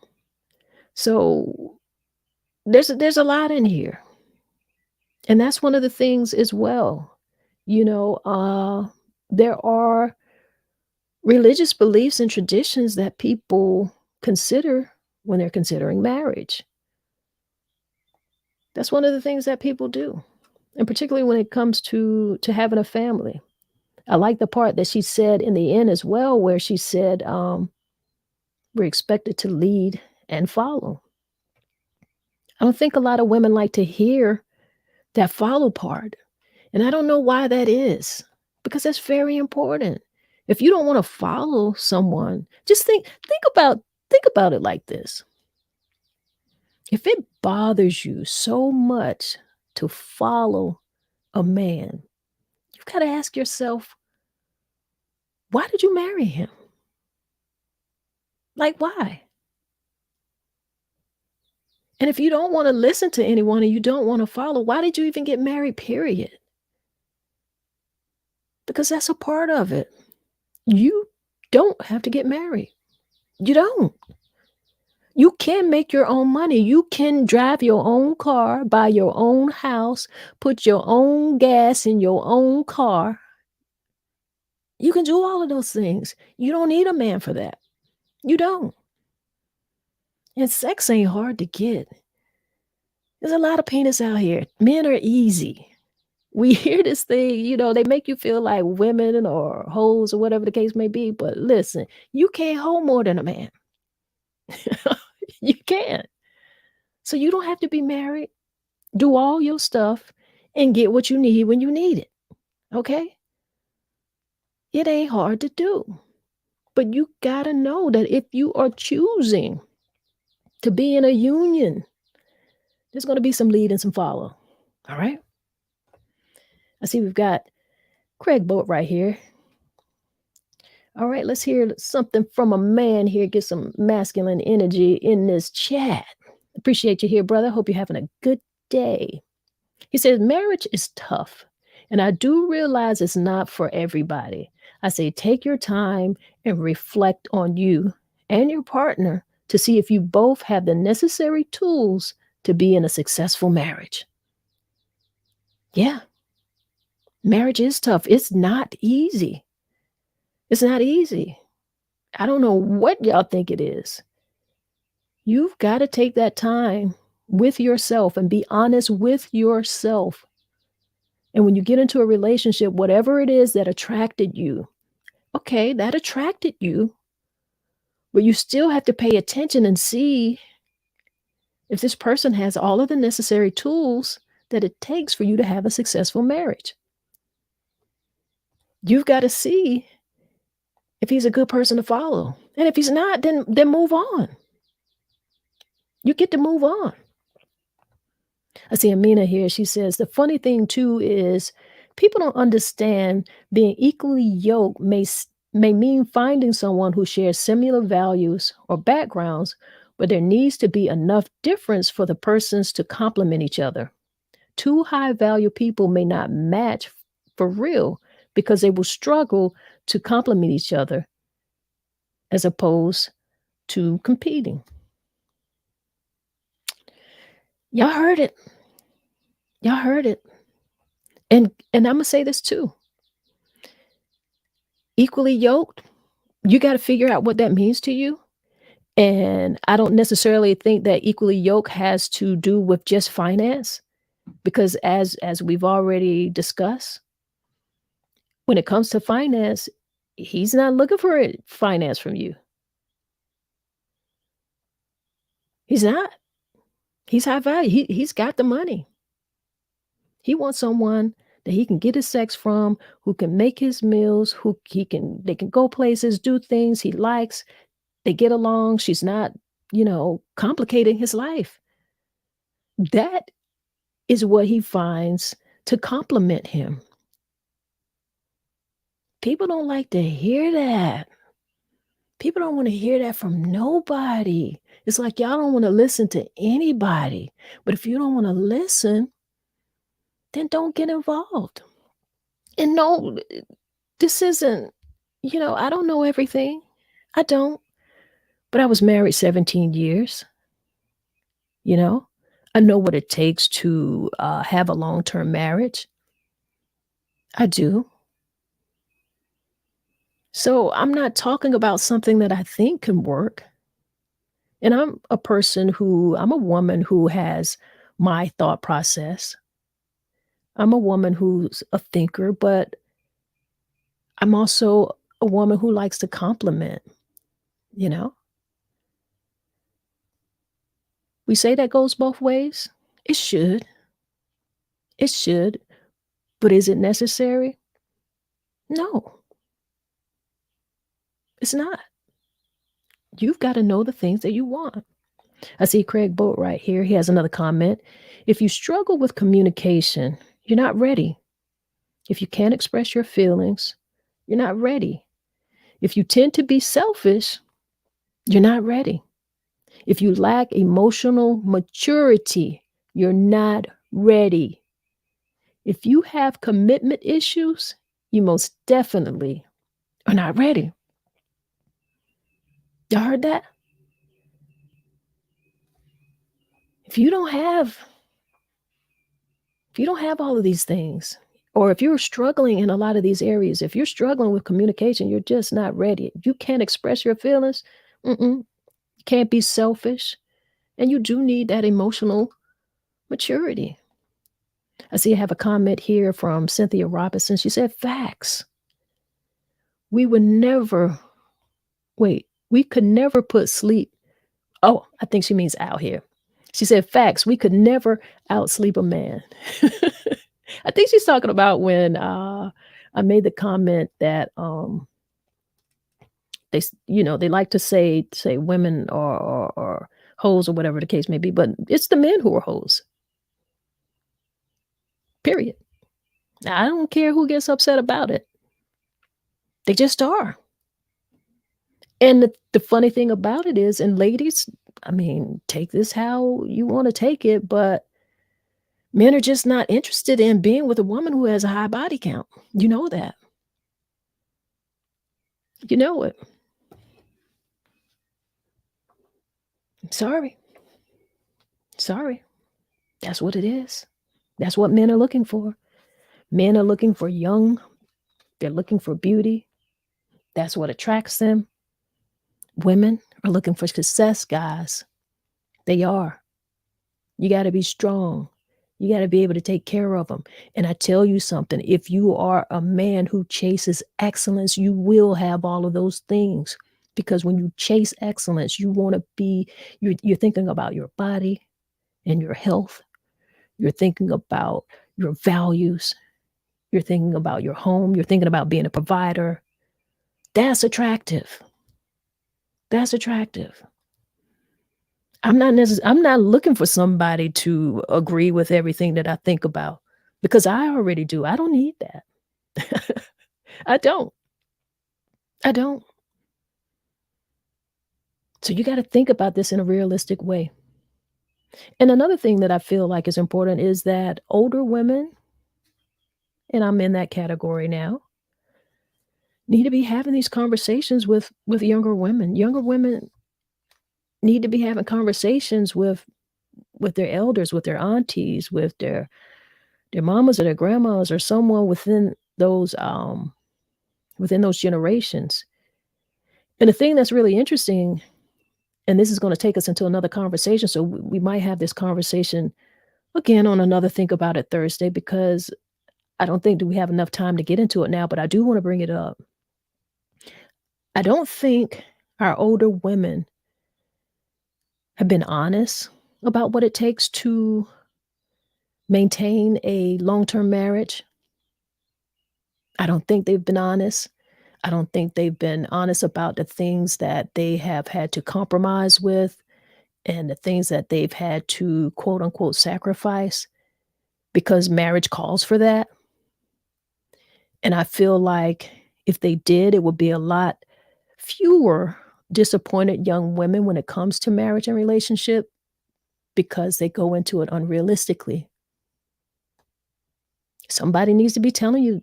A: So there's a lot in here. And that's one of the things as well. There are religious beliefs and traditions that people consider when they're considering marriage. That's one of the things that people do. And particularly when it comes to having a family. I like the part that she said in the end as well, where she said, we're expected to lead and follow. I don't think a lot of women like to hear that follow part. And I don't know why that is, because that's very important. If you don't want to follow someone, just think about it like this. If it bothers you so much to follow a man, you've got to ask yourself, why did you marry him? Like, why? And if you don't wanna listen to anyone and you don't wanna follow, why did you even get married, period? Because that's a part of it. You don't have to get married. You don't. You can make your own money. You can drive your own car, buy your own house, put your own gas in your own car. You can do all of those things. You don't need a man for that. You don't. And sex ain't hard to get. There's a lot of penis out here. Men are easy. We hear this thing, they make you feel like women or hoes or whatever the case may be. But listen, you can't hold more than a man. You can't. So you don't have to be married. Do all your stuff and get what you need when you need it. Okay? It ain't hard to do. But you got to know that if you are choosing to be in a union, there's going to be some lead and some follow. All right? I see we've got Craig Boat right here. All right, let's hear something from a man here. Get some masculine energy in this chat. Appreciate you here, brother. Hope you're having a good day. He says, marriage is tough, and I do realize it's not for everybody. I say, take your time and reflect on you and your partner to see if you both have the necessary tools to be in a successful marriage. Yeah, marriage is tough. It's not easy. It's not easy. I don't know what y'all think it is. You've got to take that time with yourself and be honest with yourself. And when you get into a relationship, whatever it is that attracted you, okay, that attracted you, but you still have to pay attention and see if this person has all of the necessary tools that it takes for you to have a successful marriage. You've got to see if he's a good person to follow. And if he's not, then move on. You get to move on. I see Amina here. She says, the funny thing too is people don't understand being equally yoked may mean finding someone who shares similar values or backgrounds, but there needs to be enough difference for the persons to complement each other. Two high value people may not match for real because they will struggle to complement each other as opposed to competing. Y'all heard it. Y'all heard it. And I'm going to say this too. Equally yoked, you got to figure out what that means to you. And I don't necessarily think that equally yoked has to do with just finance, because as we've already discussed, when it comes to finance, he's not looking for finance from you. He's not. He's high value. He's got the money. He wants someone that he can get his sex from, who can make his meals, they can go places, do things he likes. They get along. She's not, complicating his life. That is what he finds to complement him. People don't like to hear that. People don't want to hear that from nobody. It's like y'all don't want to listen to anybody. But if you don't want to listen, then don't get involved. And no, this isn't, I don't know everything. I don't. But I was married 17 years. I know what it takes to have a long-term marriage. I do. So I'm not talking about something that I think can work. And I'm a woman who has my thought process. I'm a woman who's a thinker, but I'm also a woman who likes to compliment, you know? We say that goes both ways. It should. It should. But is it necessary? No, it's not. You've got to know the things that you want. I see Craig Boat right here. He has another comment. If you struggle with communication, you're not ready. If you can't express your feelings, you're not ready. If you tend to be selfish, you're not ready. If you lack emotional maturity, you're not ready. If you have commitment issues, you most definitely are not ready. Y'all heard that? If you don't have if you don't have all of these things, or if you're struggling in a lot of these areas, if you're struggling with communication, you're just not ready. You can't express your feelings. You can't be selfish, and you do need that emotional maturity. I see I have a comment here from Cynthia Robinson. She said, "Facts. We would never wait. We could never put sleep." Oh, I think she means out here. She said, "Facts. We could never outsleep a man." I think she's talking about when I made the comment that they like to say women are hoes or whatever the case may be, but it's the men who are hoes. Period. I don't care who gets upset about it. They just are. And the funny thing about it is, and ladies, I mean, take this how you want to take it, but men are just not interested in being with a woman who has a high body count. You know that. You know it. Sorry. Sorry. That's what it is. That's what men are looking for. Men are looking for young, they're looking for beauty. That's what attracts them. Women are looking for success, guys. They are. You got to be strong. You got to be able to take care of them. And I tell you something, if you are a man who chases excellence, you will have all of those things. Because when you chase excellence, you want to be, you're thinking about your body and your health. You're thinking about your values. You're thinking about your home. You're thinking about being a provider. That's attractive. That's attractive. I'm not looking for somebody to agree with everything that I think about because I already do. I don't need that. I don't. I don't. So you got to think about this in a realistic way. And another thing that I feel like is important is that older women, and I'm in that category now, need to be having these conversations with younger women. Younger women need to be having conversations with their elders, with their aunties, with their mamas or their grandmas or someone within those generations. And the thing that's really interesting, and this is going to take us into another conversation, so we might have this conversation again on another Think About It Thursday because I don't think that we have enough time to get into it now, but I do want to bring it up. I don't think our older women have been honest about what it takes to maintain a long-term marriage. I don't think they've been honest. I don't think they've been honest about the things that they have had to compromise with and the things that they've had to quote unquote sacrifice because marriage calls for that. And I feel like if they did, it would be a lot fewer disappointed young women when it comes to marriage and relationship because they go into it unrealistically. Somebody needs to be telling you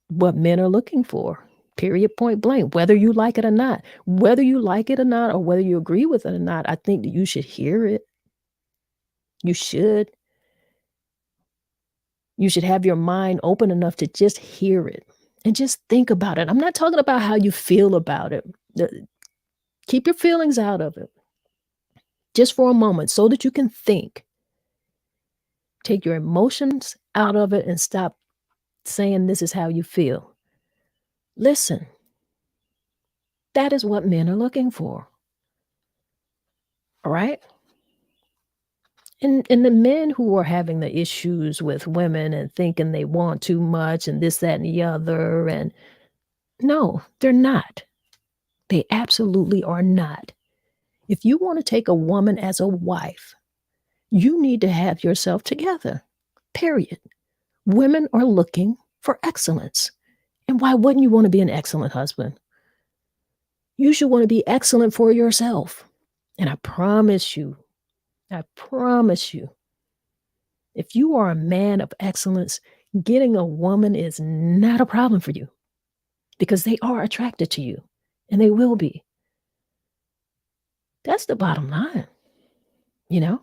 A: what men are looking for. Period, point blank, whether you like it or not. Whether you like it or not, or whether you agree with it or not, I think that you should hear it. You should. You should have your mind open enough to just hear it and just think about it. I'm not talking about how you feel about it. Keep your feelings out of it just for a moment so that you can think. Take your emotions out of it and stop saying this is how you feel. Listen, that is what men are looking for. All right? And the men who are having the issues with women and thinking they want too much and this, that, and the other, and no, they're not. They absolutely are not. If you want to take a woman as a wife, you need to have yourself together. Period. Women are looking for excellence. And why wouldn't you want to be an excellent husband? You should want to be excellent for yourself. And I promise you, if you are a man of excellence, getting a woman is not a problem for you because they are attracted to you and they will be. That's the bottom line, you know?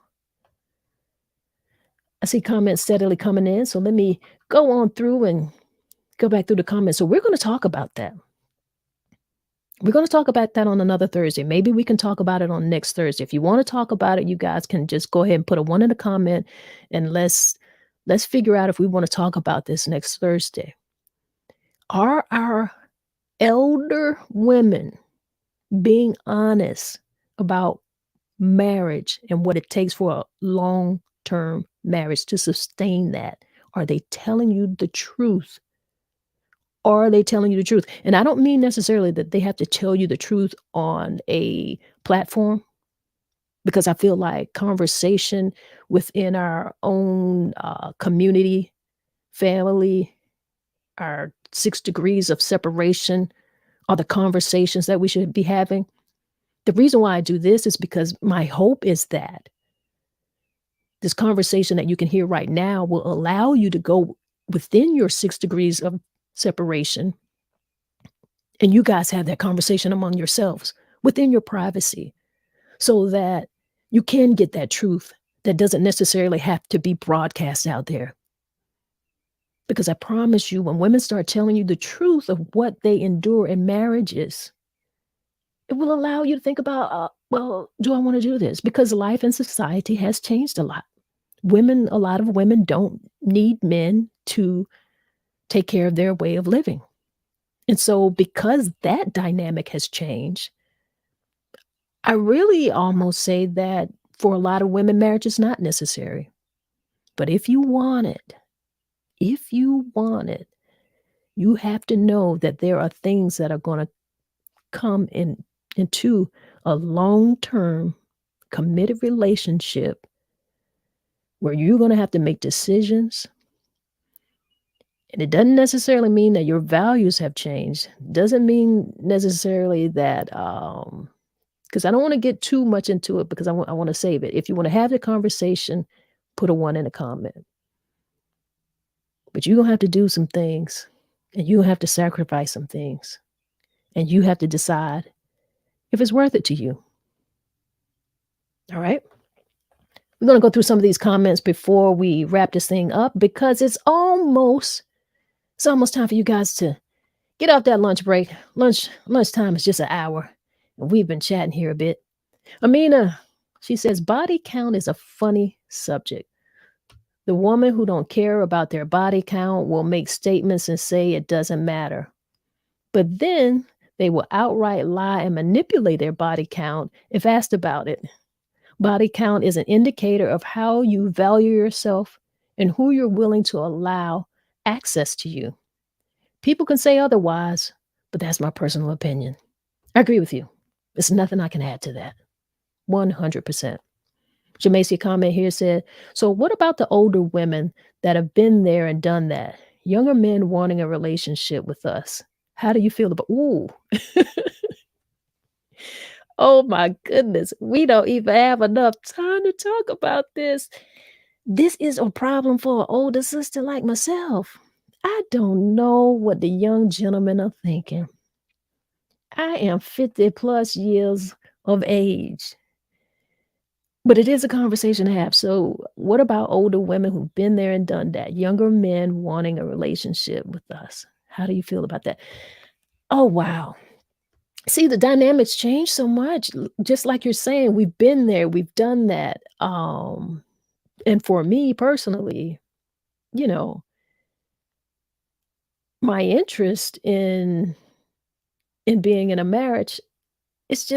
A: I see comments steadily coming in, so let me go on through and go back through the comments. So we're going to talk about that. We're going to talk about that on another Thursday. Maybe we can talk about it on next Thursday. If you want to talk about it, you guys can just go ahead and put a one in the comment and let's figure out if we want to talk about this next Thursday. Are our elder women being honest about marriage and what it takes for a long-term marriage to sustain that? Are they telling you the truth? Are they telling you the truth? And I don't mean necessarily that they have to tell you the truth on a platform, because I feel like conversation within our own community, family, our 6 degrees of separation are the conversations that we should be having. The reason why I do this is because my hope is that this conversation that you can hear right now will allow you to go within your 6 degrees of separation and you guys have that conversation among yourselves within your privacy so that you can get that truth that doesn't necessarily have to be broadcast out there. Because I promise you, when women start telling you the truth of what they endure in marriages, it will allow you to think about, well, do I want to do this? Because life and society has changed a lot. A lot of women don't need men to take care of their way of living. And so because that dynamic has changed, I really almost say that for a lot of women, marriage is not necessary. But if you want it, if you want it, you have to know that there are things that are going to come into a long-term committed relationship where you're going to have to make decisions. And it doesn't necessarily mean that your values have changed. Doesn't mean necessarily that because I don't want to get too much into it because I want to save it. If you want to have the conversation, put a one in a comment. But you're going to have to do some things and you have to sacrifice some things and you have to decide if it's worth it to you. All right. We're going to go through some of these comments before we wrap this thing up because it's almost time for you guys to get off that lunch break. Lunchtime is just an hour. And we've been chatting here a bit. Amina, she says, body count is a funny subject. The woman who don't care about their body count will make statements and say it doesn't matter. But then they will outright lie and manipulate their body count if asked about it. Body count is an indicator of how you value yourself and who you're willing to allow access to you. People can say otherwise, but that's my personal opinion. I agree with you. There's nothing I can add to that. 100%. Jamacia comment here said, so what about the older women that have been there and done that? Younger men wanting a relationship with us. How do you feel about, ooh. Oh my goodness. We don't even have enough time to talk about this. This is a problem for an older sister like myself. I don't know what the young gentlemen are thinking. I am 50 plus years of age. But it is a conversation to have. So, what about older women who've been there and done that? Younger men wanting a relationship with us. How do you feel about that? Oh, wow. See, the dynamics change so much. Just like you're saying, we've been there, we've done that. And for me personally, you know, my interest in being in a marriage, it's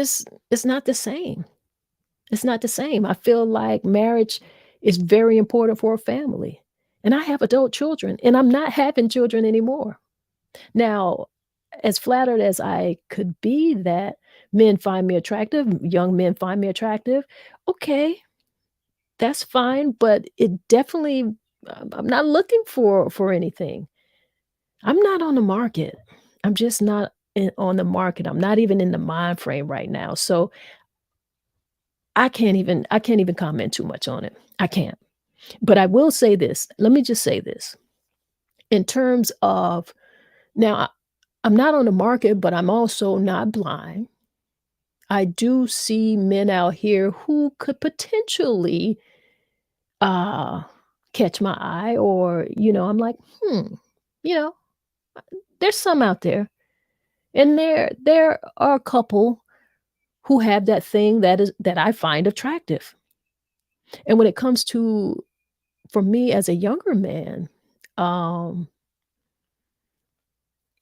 A: not the same. It's not the same. I feel like marriage is very important for a family. And I have adult children, and I'm not having children anymore. Now, as flattered as I could be that men find me attractive, young men find me attractive, okay, that's fine, but it definitely I'm not looking for anything. I'm not on the market. I'm just not on the market. I'm not even in the mind frame right now. So I can't even comment too much on it. I can't. But I will say this. Let me just say this. In terms of now, I'm not on the market, but I'm also not blind. I do see men out here who could potentially uh catch my eye, or I'm like, you know, there's some out there. And there are a couple who have that thing that I find attractive. And when it comes to for me as a younger man, um,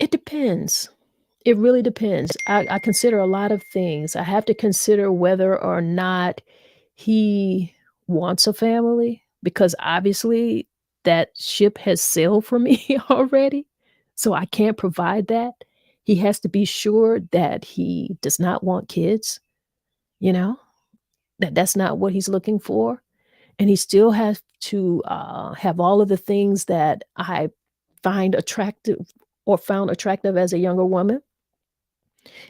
A: it depends. It really depends. I consider a lot of things. I have to consider whether or not he wants a family, because obviously that ship has sailed for me already. So I can't provide that. He has to be sure that he does not want kids, you know, that that's not what he's looking for. And he still has to have all of the things that I find attractive or found attractive as a younger woman.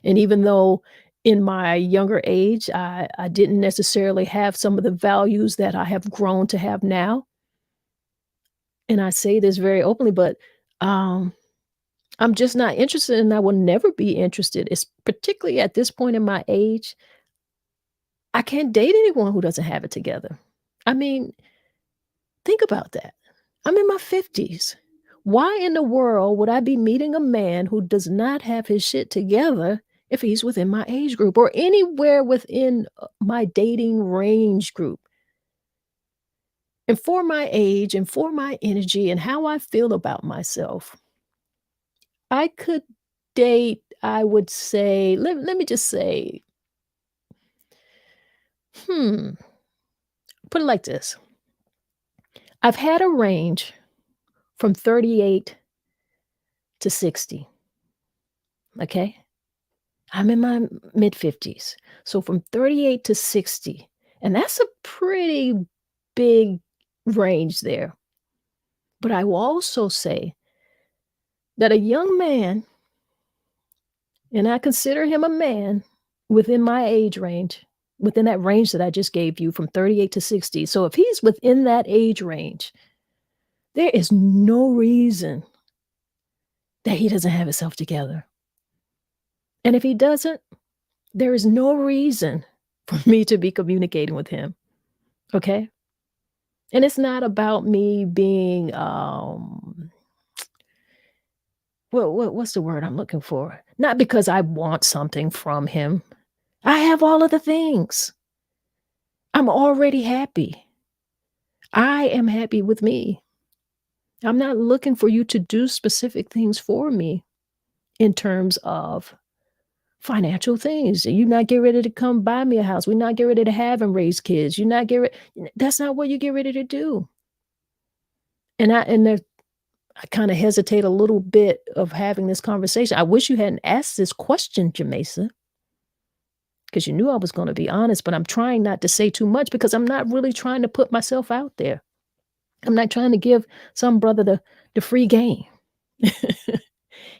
A: And even though in my younger age, I didn't necessarily have some of the values that I have grown to have now, and I say this very openly, but um, I'm just not interested, and I will never be interested. It's particularly at this point in my age, I can't date anyone who doesn't have it together. I mean, think about that. I'm in my 50s. Why in the world would I be meeting a man who does not have his shit together if he's within my age group or anywhere within my dating range group? And for my age and for my energy and how I feel about myself, I could date, I would say, let me just say, hmm, put it like this. I've had a range from 38 to 60. Okay. I'm in my mid 50s. So from 38 to 60. And that's a pretty big range there. But I will also say that a young man, and I consider him a man within my age range, within that range that I just gave you from 38 to 60. So if he's within that age range, there is no reason that he doesn't have himself together. And if he doesn't, there is no reason for me to be communicating with him. Okay. And it's not about me being, what's the word I'm looking for? Not because I want something from him. I have all of the things. I'm already happy. I am happy with me. I'm not looking for you to do specific things for me in terms of financial things. You not get ready to come buy me a house. We not get ready to have and raise kids. You not get ready. That's not what you get ready to do. And I kind of hesitate a little bit of having this conversation. I wish you hadn't asked this question, Jamesa, because you knew I was going to be honest, but I'm trying not to say too much because I'm not really trying to put myself out there. I'm not trying to give some brother the free game.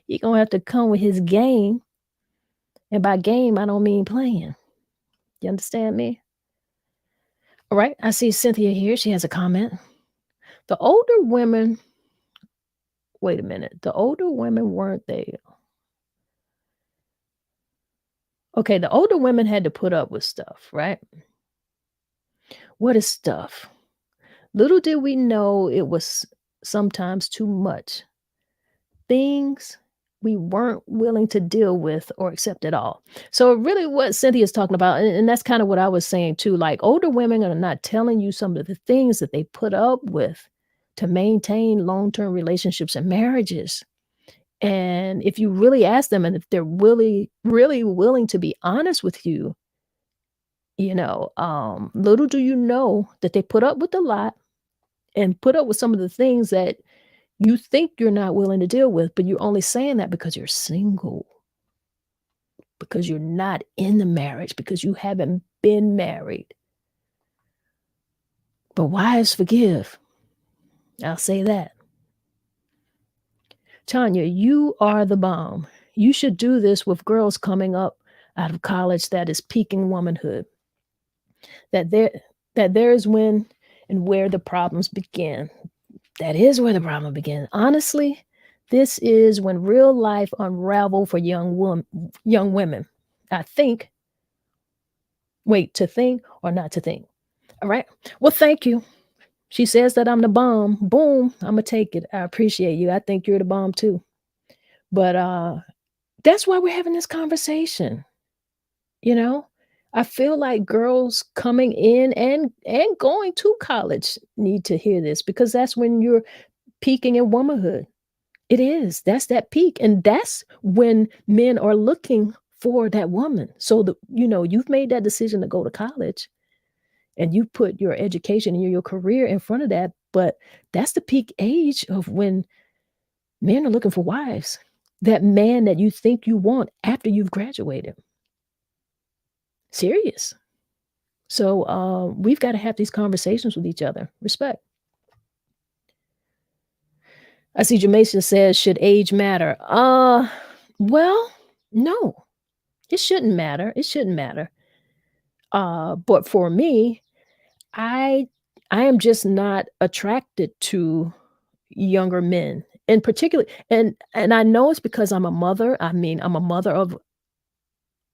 A: He gonna have to come with his game. And by game, I don't mean playing. You understand me? All right. I see Cynthia here. She has a comment. The older women, wait a minute. The older women weren't they? Okay, the older women had to put up with stuff, right? What is stuff? Little did we know it was sometimes too much. Things we weren't willing to deal with or accept at all. So really what Cynthia's talking about, and that's kind of what I was saying too, like older women are not telling you some of the things that they put up with to maintain long-term relationships and marriages. And if you really ask them and if they're really willing to be honest with you, little do you know that they put up with a lot and put up with some of the things that you think you're not willing to deal with, but you're only saying that because you're single, because you're not in the marriage, because you haven't been married. But wives forgive. I'll say that. Tanya, you are the bomb. You should do this with girls coming up out of college that is peaking womanhood. that there is when and where the problems begin. That is where the problem begins. Honestly, this is when real life unravel for young women. I think, wait, to think or not to think. All right. Well, thank you. She says that I'm the bomb. Boom, I'm gonna take it. I appreciate you. I think you're the bomb too. But that's why we're having this conversation. You know, I feel like girls coming in and going to college need to hear this because that's when you're peaking in womanhood. It is. That's that peak, and that's when men are looking for that woman. So you've made that decision to go to college, and you put your education and your career in front of that. But that's the peak age of when men are looking for wives. That man that you think you want after you've graduated. Serious. So we've got to have these conversations with each other. Respect. I see Jamaica says, should age matter? Well, no, it shouldn't matter. It shouldn't matter. But for me, I I am just not attracted to younger men. In particular, and I know it's because I'm a mother. I mean, I'm a mother of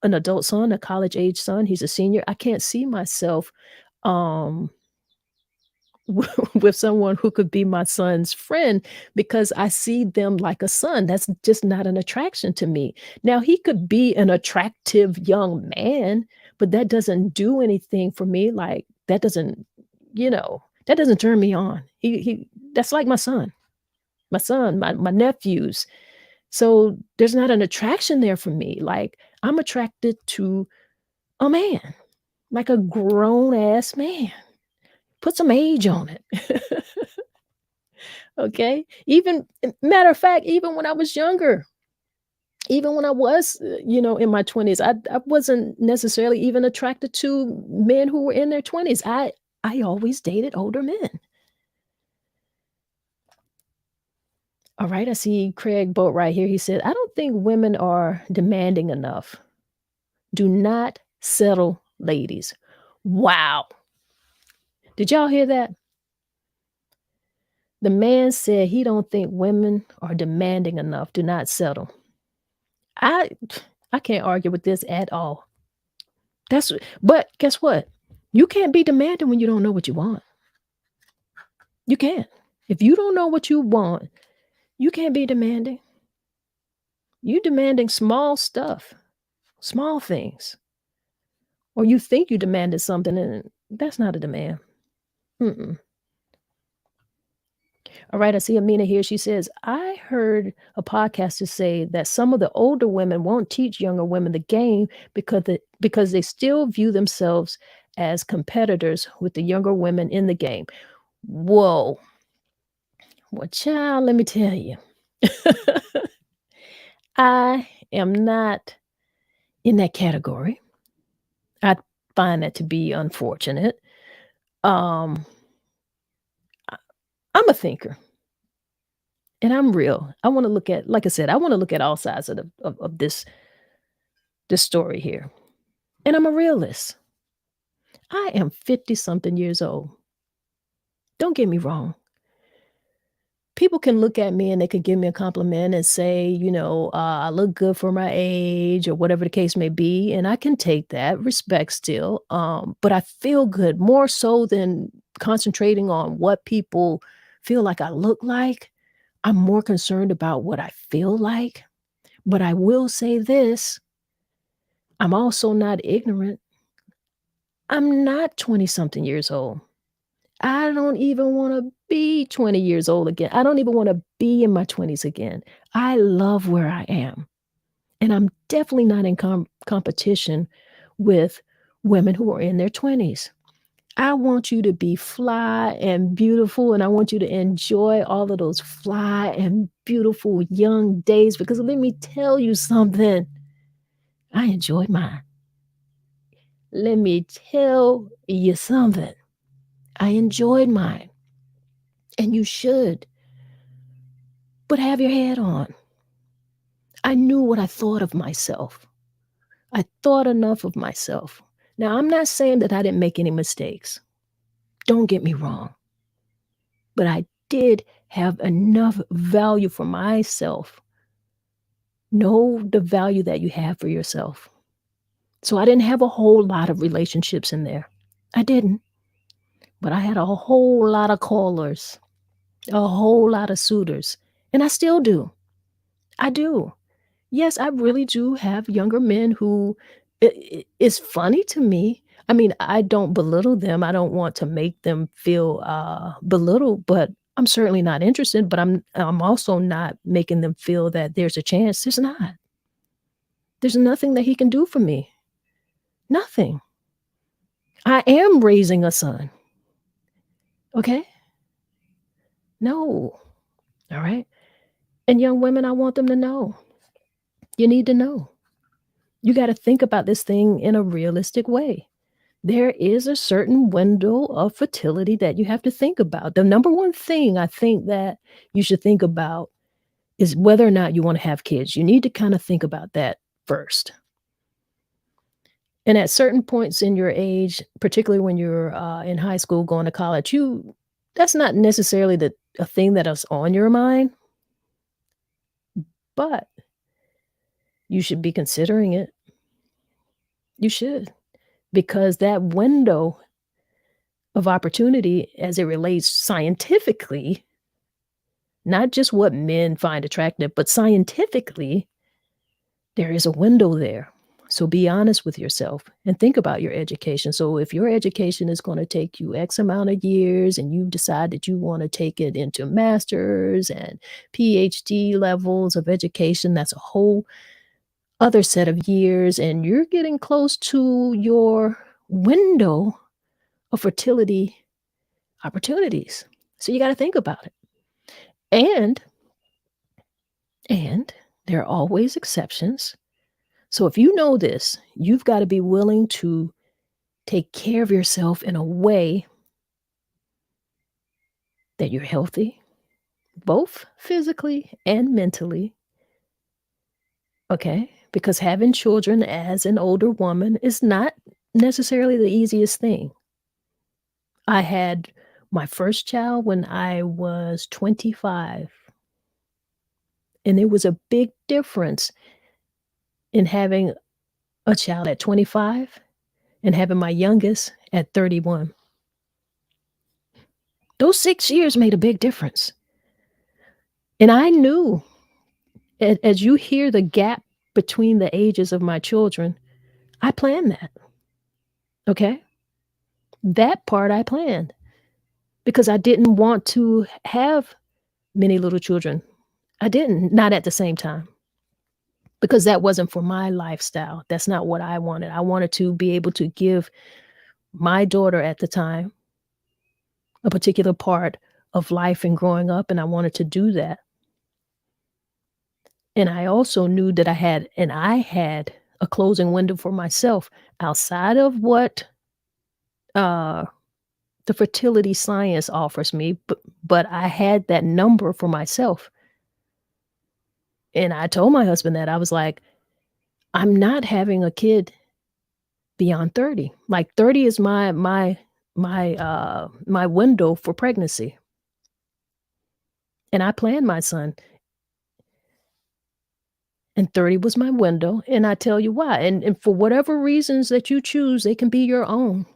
A: an adult son, a college age son. He's a senior. I can't see myself um with someone who could be my son's friend because I see them like a son. That's just not an attraction to me. Now, he could be an attractive young man, but that doesn't do anything for me. Like that doesn't turn me on. He that's like my son, my nephews. So there's not an attraction there for me. Like I'm attracted to a man, like a grown ass man. Put some age on it. Okay? Even matter of fact, even when I was younger, even when I was, in my 20s, I wasn't necessarily even attracted to men who were in their 20s. I always dated older men. All right, I see Craig Boat right here. He said, "I don't think women are demanding enough. Do not settle, ladies." Wow. Did y'all hear that? The man said he don't think women are demanding enough. Do not settle. I I can't argue with this at all. But guess what? You can't be demanding when you don't know what you want. You can't. If you don't know what you want, you can't be demanding. You demanding small stuff, small things. Or you think you demanded something and that's not a demand. Mm-mm. All right, I see Amina here. She says, I heard a podcaster say that some of the older women won't teach younger women the game because they still view themselves as competitors with the younger women in the game. Whoa. Well, child, let me tell you. I am not in that category. I find that to be unfortunate. Um, I- I'm a thinker. And I'm real. I wanna look at like I said, I wanna look at all sides of this story here, and I'm a realist. I am 50 something years old. Don't get me wrong. People can look at me and they can give me a compliment and say, "I look good for my age," or whatever the case may be, and I can take that, respect still, but I feel good more so than concentrating on what people feel like I look like. I'm more concerned about what I feel like. But I will say this, I'm also not ignorant. I'm not 20 something years old. I don't even wanna be 20 years old again. I don't even wanna be in my 20s again. I love where I am, and I'm definitely not in competition with women who are in their 20s. I want you to be fly and beautiful, and I want you to enjoy all of those fly and beautiful young days because let me tell you something, I enjoyed mine. Let me tell you something. I enjoyed mine, and you should, but have your head on. I knew what I thought of myself. I thought enough of myself. Now, I'm not saying that I didn't make any mistakes. Don't get me wrong, but I did have enough value for myself. Know the value that you have for yourself. So I didn't have a whole lot of relationships in there. I didn't, but I had a whole lot of callers, a whole lot of suitors, and I still do. I do. Yes, I really do have younger men who it's funny to me. I mean, I don't belittle them. I don't want to make them feel belittled, but I'm certainly not interested, but I'm also not making them feel that there's a chance. There's not. There's nothing that he can do for me. Nothing. I am raising a son. Okay? No. All right? And young women, I want them to know. You need to know. You got to think about this thing in a realistic way. There is a certain window of fertility that you have to think about. The number one thing I think that you should think about is whether or not you want to have kids. You need to kind of think about that first. And at certain points in your age, particularly when you're in high school going to college, you that's not necessarily a thing that is on your mind, but you should be considering it. You should, because that window of opportunity as it relates scientifically, not just what men find attractive, but scientifically, there is a window there. So be honest with yourself and think about your education. So if your education is going to take you X amount of years and you decide that you want to take it into masters and PhD levels of education, that's a whole other set of years and you're getting close to your window of fertility opportunities. So you got to think about it. And there are always exceptions. So if you know this, you've got to be willing to take care of yourself in a way that you're healthy, both physically and mentally. Okay? Because having children as an older woman is not necessarily the easiest thing. I had my first child when I was 25, and there was a big difference in having a child at 25 and having my youngest at 31. Those 6 years made a big difference. And I knew as you hear the gap between the ages of my children, I planned that, okay? That part I planned because I didn't want to have many little children. I didn't, not at the same time, because that wasn't for my lifestyle. That's not what I wanted. I wanted to be able to give my daughter at the time a particular part of life and growing up, and I wanted to do that. And I also knew that I had a closing window for myself outside of what, uh, the fertility science offers me, but I had that number for myself. And I told my husband that, I was like, "I'm not having a kid beyond 30." Like, 30 is my window for pregnancy. And I planned my son, and 30 was my window, and I tell you why, and for whatever reasons that you choose, they can be your own.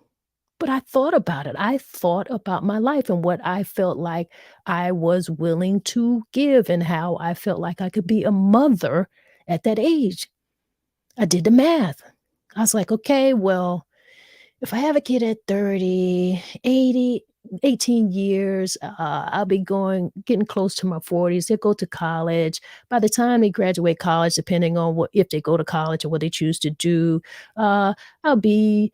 A: But I thought about it. I thought about my life and what I felt like I was willing to give and how I felt like I could be a mother at that age. I did the math. I was like, "Okay, well, if I have a kid at 30, 80, 18 years, I'll be getting close to my 40s. They'll go to college. By the time they graduate college, depending on what if they go to college or what they choose to do, I'll be,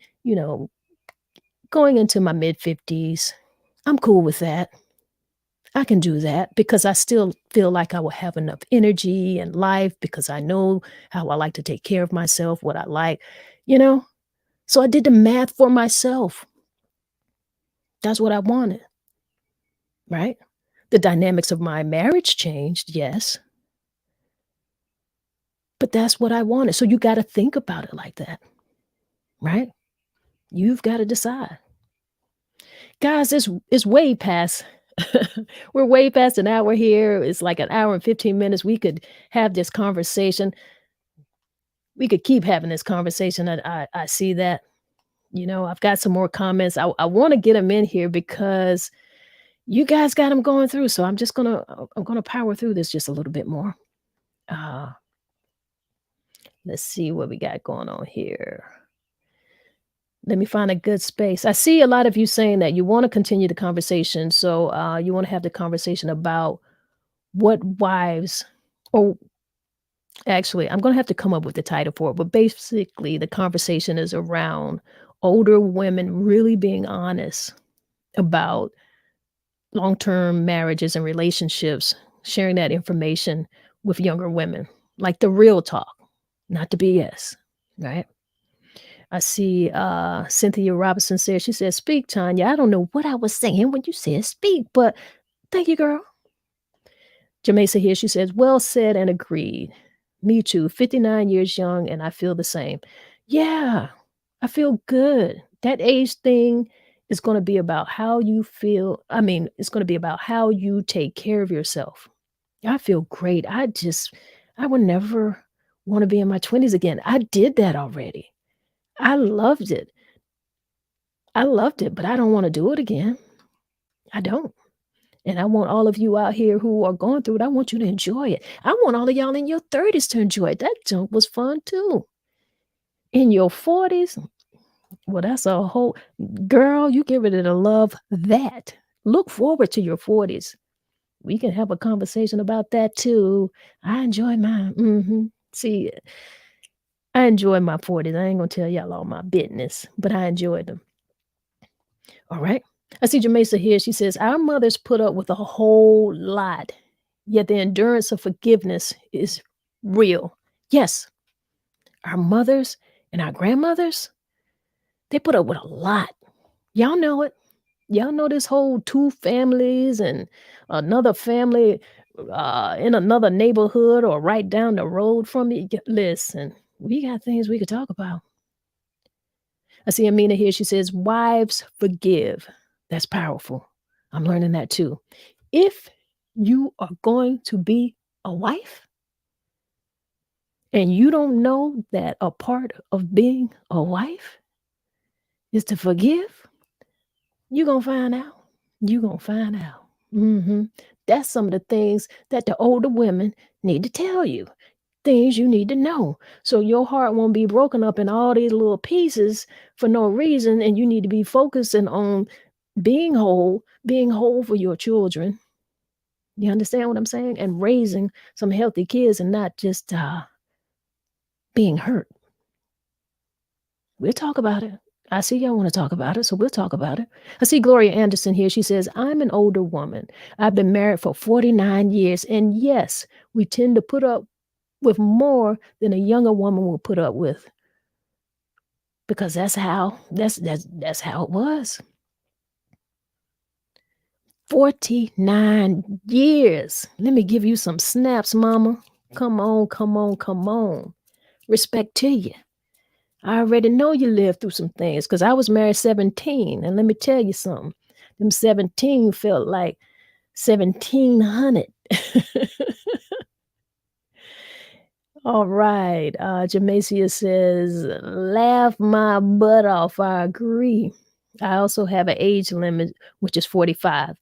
A: going into my mid-50s. I'm cool with that. I can do that because I still feel like I will have enough energy and life because I know how I like to take care of myself, what I like, you know? So I did the math for myself. That's what I wanted, right? The dynamics of my marriage changed, yes, but that's what I wanted. So you gotta think about it like that, right? You've got to decide. Guys, it's way past we're way past an hour here. It's like an hour and 15 minutes. We could have this conversation. We could keep having this conversation. I see that. I've got some more comments. I wanna get them in here because you guys got them going through, so I'm gonna power through this just a little bit more. Uh, let's see what we got going on here. Let me find a good space. I see a lot of you saying that you wanna continue the conversation, so, you wanna have the conversation about what wives or actually, I'm gonna have to come up with the title for it, but basically, the conversation is around older women really being honest about long-term marriages and relationships, sharing that information with younger women, like the real talk, not the BS, right? I see, Cynthia Robinson says, she says, "Speak, Tanya. I don't know what I was saying when you said speak, but thank you, girl." Jamaica here, she says, "Well said and agreed. Me too, 59 years young, and I feel the same." Yeah, I feel good. That age thing is gonna be about how you feel. I mean, it's gonna be about how you take care of yourself. I feel great. I would never wanna be in my 20s again. I did that already. I loved it. I loved it, but I don't wanna do it again. I don't. And I want all of you out here who are going through it, I want you to enjoy it. I want all of y'all in your 30s to enjoy it. That junk was fun too. In your 40s, well, that's a whole girl, you get ready to love that. Look forward to your 40s. We can have a conversation about that too. I enjoy mine. See, I enjoy my 40s. I ain't gonna tell y'all all my business, but I enjoyed them. All right. I see Jamaica here. She says, "Our mothers put up with a whole lot, yet the endurance of forgiveness is real." Yes, our mothers and our grandmothers, they put up with a lot. Y'all know it. Y'all know this whole two families and another family in another neighborhood or right down the road from you. Listen, we got things we could talk about. I see Amina here. She says, "Wives forgive." That's powerful. I'm learning that too. If you are going to be a wife and you don't know that a part of being a wife is to forgive, you're going to find out. You're going to find out. That's some of the things that the older women need to tell you. Things you need to know. So your heart won't be broken up in all these little pieces for no reason. And you need to be focusing on being whole for your children. You understand what I'm saying? And raising some healthy kids and not just being hurt. We'll talk about it. I see y'all want to talk about it, so we'll talk about it. I see Gloria Anderson here. She says, "I'm an older woman. I've been married for 49 years. And yes, we tend to put up with more than a younger woman will put up with. Because that's how it was. 49 years. Let me give you some snaps, mama. Come on, come on, come on. Respect to you. I already know you lived through some things because I was married 17. And let me tell you something. Them 17 felt like 1700. All right. Jamacia says, "Laugh my butt off. I agree. I also have an age limit, which is 45.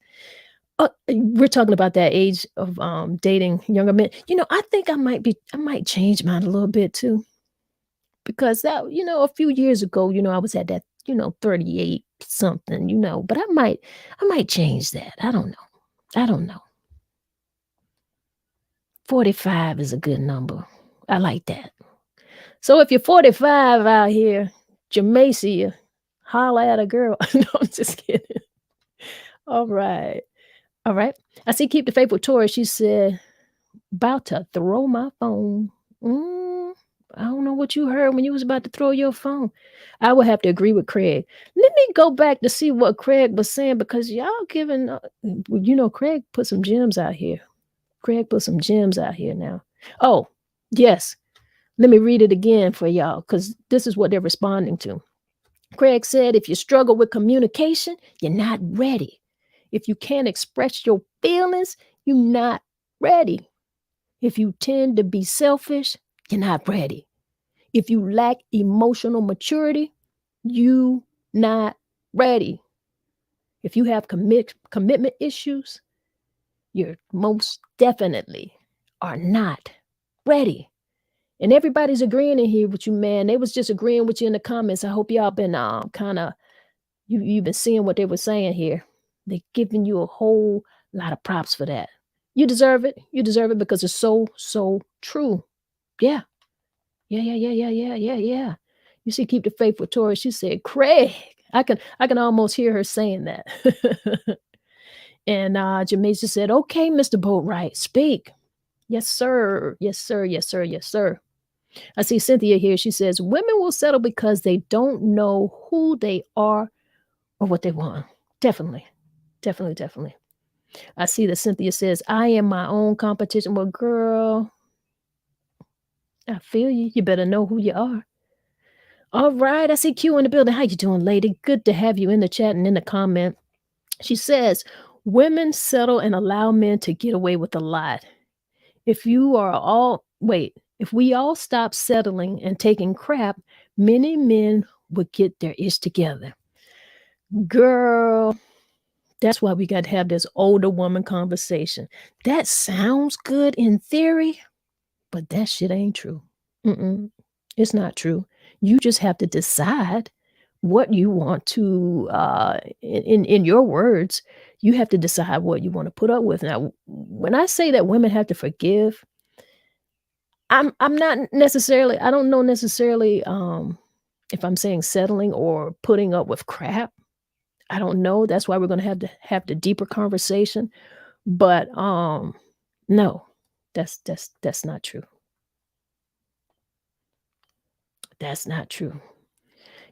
A: We're talking about that age of dating younger men. I think I might change mine a little bit too. Because a few years ago, I was at that, 38 something, but I might change that. I don't know. I don't know. 45 is a good number. I like that. So if you're 45 out here, Jamaica, holla at a girl. No, I'm just kidding. All right. All right. I see Keep the Faithful Taurus. She said, "About to throw my phone." Mm, I don't know what you heard when you was about to throw your phone. I would have to agree with Craig. Let me go back to see what Craig was saying because y'all giving, Craig put some gems out here. Craig put some gems out here now. Oh, yes. Let me read it again for y'all because this is what they're responding to. Craig said, if you struggle with communication, you're not ready. If you can't express your feelings, you're not ready. If you tend to be selfish, you're not ready. If you lack emotional maturity, you not ready. If you have commitment issues, you're most definitely are not ready. And everybody's agreeing in here with you, man. They was just agreeing with you in the comments. I hope y'all been kind of you've been seeing what they were saying here. They're giving you a whole lot of props for that. You deserve it. You deserve it because it's so true. Yeah. Yeah. You see, keep the faith with Tori. She said, Craig. I can almost hear her saying that. And Jameisa said, okay, Mr. Boatwright, speak. Yes, sir. Yes, sir. Yes, sir. Yes, sir. I see Cynthia here. She says, women will settle because they don't know who they are or what they want. Definitely. Definitely. Definitely. I see that Cynthia says, I am my own competition. Well, girl, I feel you. You better know who you are. All right. I see Q in the building. How you doing, lady? Good to have you in the chat and in the comment. She says, women settle and allow men to get away with a lot. If we all stop settling and taking crap, many men would get their ish together. Girl, that's why we got to have this older woman conversation. That sounds good in theory, but that shit ain't true. It's not true. You just have to decide what you want to, in your words, you have to decide what you want to put up with. Now, when I say that women have to forgive, I'm not necessarily I don't know necessarily, if I'm saying settling or putting up with crap. I don't know. That's why we're gonna have the deeper conversation. But, no, that's not true. That's not true.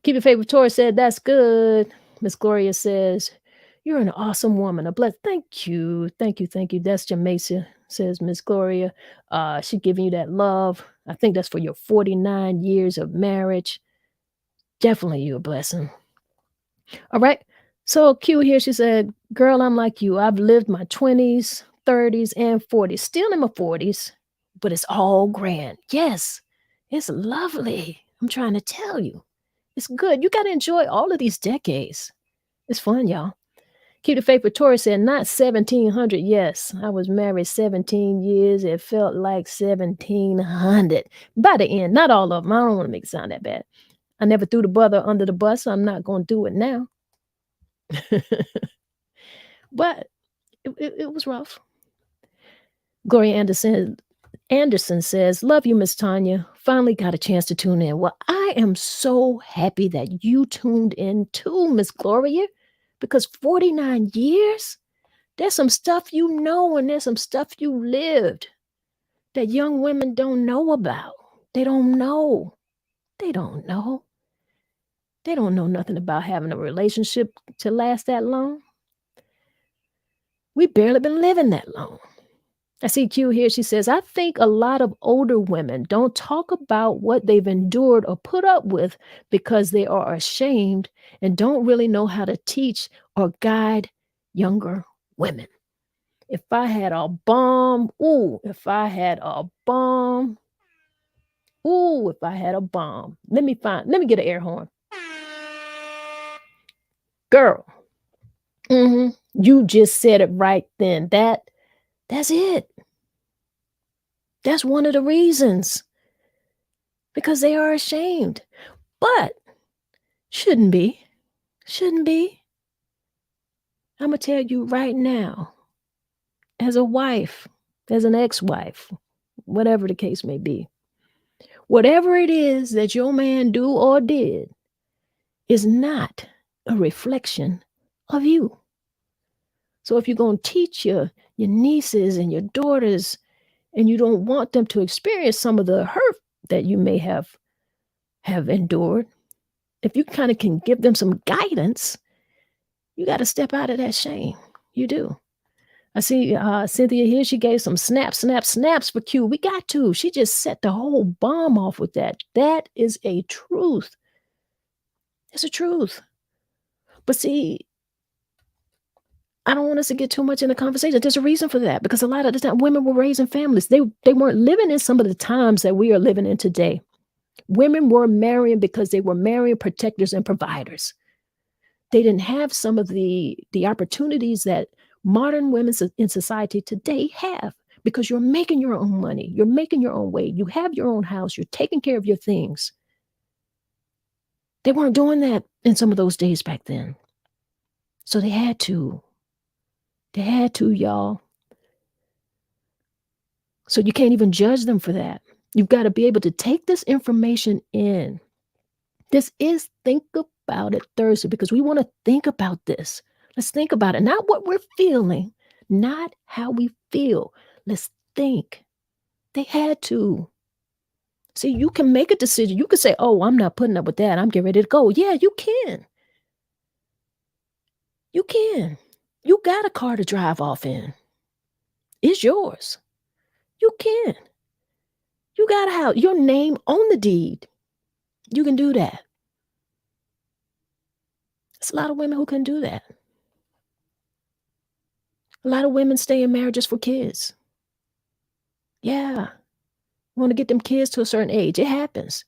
A: Keep It Favorite Tori said, "That's good." Miss Gloria says, "You're an awesome woman. A bless." Thank you. Thank you. Thank you. That's Jamaica, says Miss Gloria. She giving you that love. I think that's for your 49 years of marriage. Definitely you a blessing. All right. So Q here, she said, girl, I'm like you. I've lived my 20s, 30s, and 40s. Still in my 40s, but it's all grand. Yes, it's lovely. I'm trying to tell you. It's good. You got to enjoy all of these decades. It's fun, y'all. Keep the faith with Tori said, not 1700. Yes, I was married 17 years. It felt like 1700. By the end, not all of them. I don't want to make it sound that bad. I never threw the brother under the bus. So I'm not going to do it now. But it was rough. Gloria Anderson says, love you, MsTonya. Finally got a chance to tune in. Well, I am so happy that you tuned in too, Miss Gloria, because 49 years, there's some stuff you know and there's some stuff you lived that young women don't know about. They don't know. They don't know. They don't know nothing about having a relationship to last that long. We barely been living that long. I see Q here. She says, I think a lot of older women don't talk about what they've endured or put up with because they are ashamed and don't really know how to teach or guide younger women. If I had a bomb, if I had a bomb, let me get an air horn. Girl, you just said it right then. That's it. That's one of the reasons. Because they are ashamed. But shouldn't be. Shouldn't be. I'm going to tell you right now, as a wife, as an ex-wife, whatever the case may be, whatever it is that your man do or did is not a reflection of you. So if you're going to teach your nieces and your daughters and you don't want them to experience some of the hurt that you may have endured, if you kind of can give them some guidance, you got to step out of that shame. You do. I see Cynthia here. She gave some snaps for Q. We got to. She just set the whole bomb off with that. That is a truth. It's the truth. But see, I don't want us to get too much in the conversation. There's a reason for that because a lot of the time women were raising families. They weren't living in some of the times that we are living in today. Women were marrying because they were marrying protectors and providers. They didn't have some of the opportunities that modern women in society today have because you're making your own money, you're making your own way, you have your own house, you're taking care of your things. They weren't doing that in some of those days back then. So they had to. They had to, y'all. So you can't even judge them for that. You've got to be able to take this information in. This is Think About It Thursday because we want to think about this. Let's think about it. Not what we're feeling, not how we feel. Let's think. They had to. See, you can make a decision. You can say, oh, I'm not putting up with that. I'm getting ready to go. Yeah, you can. You can. You got a car to drive off in. It's yours. You can. You got a house, your name on the deed. You can do that. There's a lot of women who can do that. A lot of women stay in marriages for kids. Yeah. Want to get them kids to a certain age. It happens.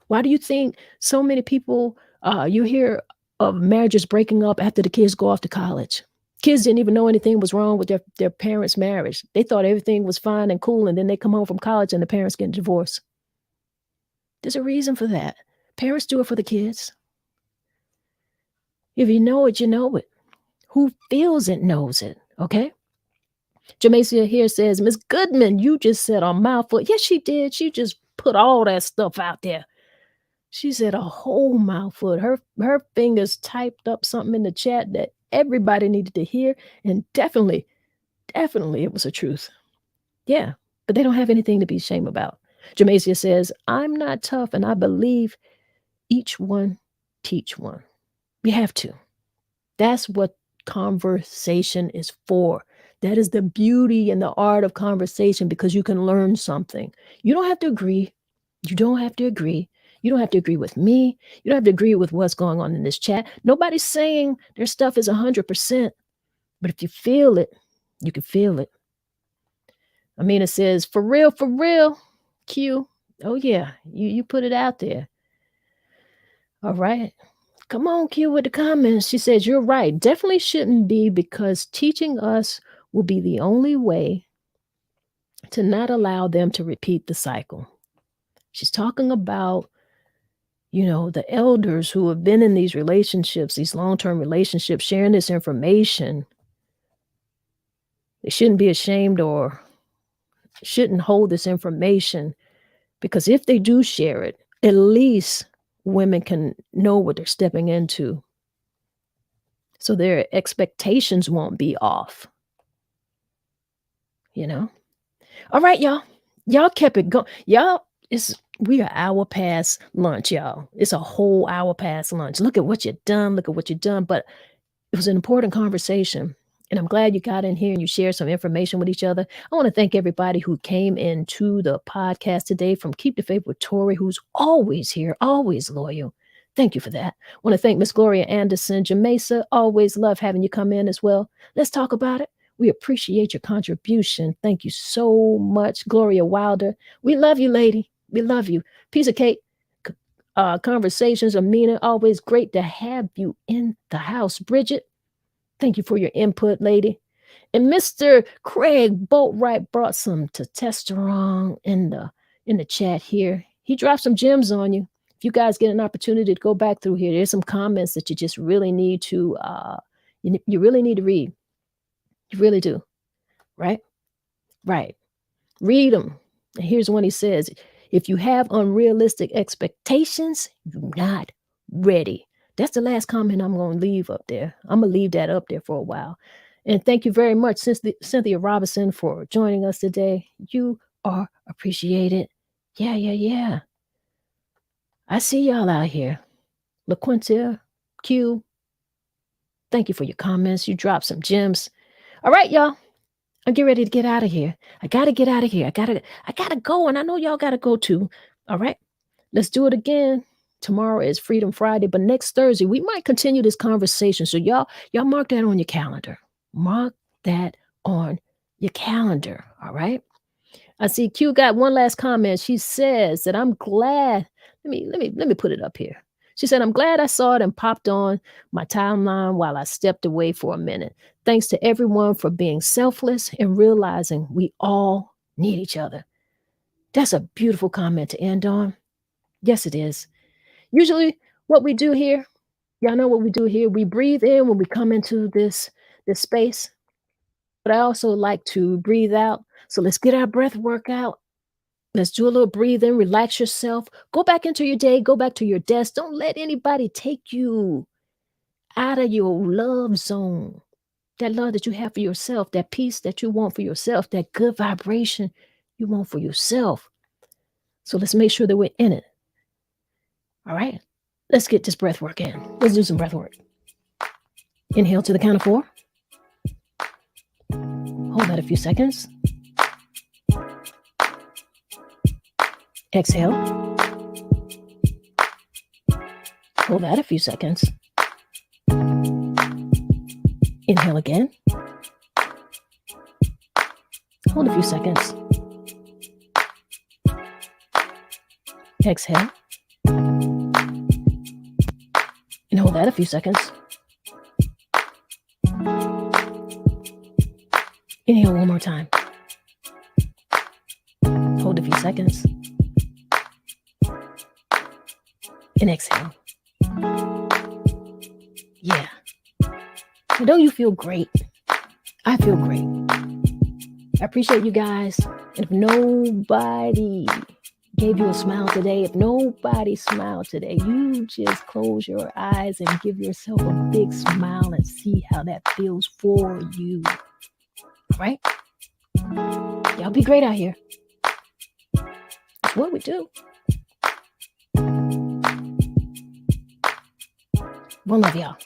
A: Why do you think so many people you hear of marriages breaking up after the kids go off to college? Kids didn't even know anything was wrong with their parents' marriage. They thought everything was fine and cool, and then they come home from college and the parents get divorced. There's a reason for that. Parents do it for the kids. If you know it, you know it. Who feels it knows it, okay? Jamacia here says, Miss Goodman, you just said a mouthful. Yes, she did. She just put all that stuff out there. She said a whole mouthful. Her fingers typed up something in the chat that everybody needed to hear, and definitely it was the truth. Yeah, but they don't have anything to be ashamed about. Jamacia says, I'm not tough, and I believe each one teach one. We have to. That's what conversation is for. That is the beauty and the art of conversation because you can learn something. You don't have to agree. You don't have to agree. You don't have to agree with me. You don't have to agree with what's going on in this chat. Nobody's saying their stuff is 100%. But if you feel it, you can feel it. Amina says, for real, Q. Oh, yeah, you put it out there. All right. Come on, Q, with the comments. She says, you're right. Definitely shouldn't be because teaching us will be the only way to not allow them to repeat the cycle. She's talking about, the elders who have been in these relationships, these long-term relationships, sharing this information. They shouldn't be ashamed or shouldn't hold this information because if they do share it, at least women can know what they're stepping into. So their expectations won't be off. All right, y'all. Y'all kept it going. We are hour past lunch, y'all. It's a whole hour past lunch. Look at what you've done. But it was an important conversation. And I'm glad you got in here and you shared some information with each other. I want to thank everybody who came into the podcast today from Keep the Faith with Tori, who's always here, always loyal. Thank you for that. I want to thank Miss Gloria Anderson. Jamesa, always love having you come in as well. Let's talk about it. We appreciate your contribution. Thank you so much, Gloria Wilder. We love you, lady. We love you. Piece of cake. Conversations, Amina. Always great to have you in the house. Bridget, thank you for your input, lady. And Mr. Craig Boatwright brought some testosterone in the chat here. He dropped some gems on you. If you guys get an opportunity to go back through here, there's some comments that you just really need to you really need to read. You really do. Right? Right. Read them. And here's one he says, if you have unrealistic expectations, you're not ready. That's the last comment I'm going to leave up there. I'm going to leave that up there for a while. And thank you very much, Cynthia Robinson, for joining us today. You are appreciated. Yeah. I see y'all out here. LaQuintia, Q, thank you for your comments. You dropped some gems. All right, y'all. I'm getting ready to get out of here. I got to get out of here. I got to go. And I know y'all got to go too. All right. Let's do it again tomorrow is Freedom Friday, but next Thursday, we might continue this conversation. So y'all mark that on your calendar. Mark that on your calendar. All right. I see Q got one last comment. She says that I'm glad. Let me put it up here. She said, I'm glad I saw it and popped on my timeline while I stepped away for a minute. Thanks to everyone for being selfless and realizing we all need each other. That's a beautiful comment to end on. Yes, it is. Usually what we do here, y'all know what we do here. We breathe in when we come into this space, but I also like to breathe out. So let's get our breath work out. Let's do a little breathing, relax yourself, go back into your day, go back to your desk. Don't let anybody take you out of your love zone. That love that you have for yourself, that peace that you want for yourself, that good vibration you want for yourself. So let's make sure that we're in it. All right, let's get this breath work in. Let's do some breath work. Inhale to the count of 4. Hold that a few seconds. Exhale. Hold that a few seconds. Inhale again. Hold a few seconds. Exhale. And hold that a few seconds. Inhale one more time. Hold a few seconds. And exhale. Yeah. Now, don't you feel great? I feel great. I appreciate you guys. And if nobody gave you a smile today, if nobody smiled today, you just close your eyes and give yourself a big smile and see how that feels for you. All right? Y'all be great out here. That's what we do. One love, y'all.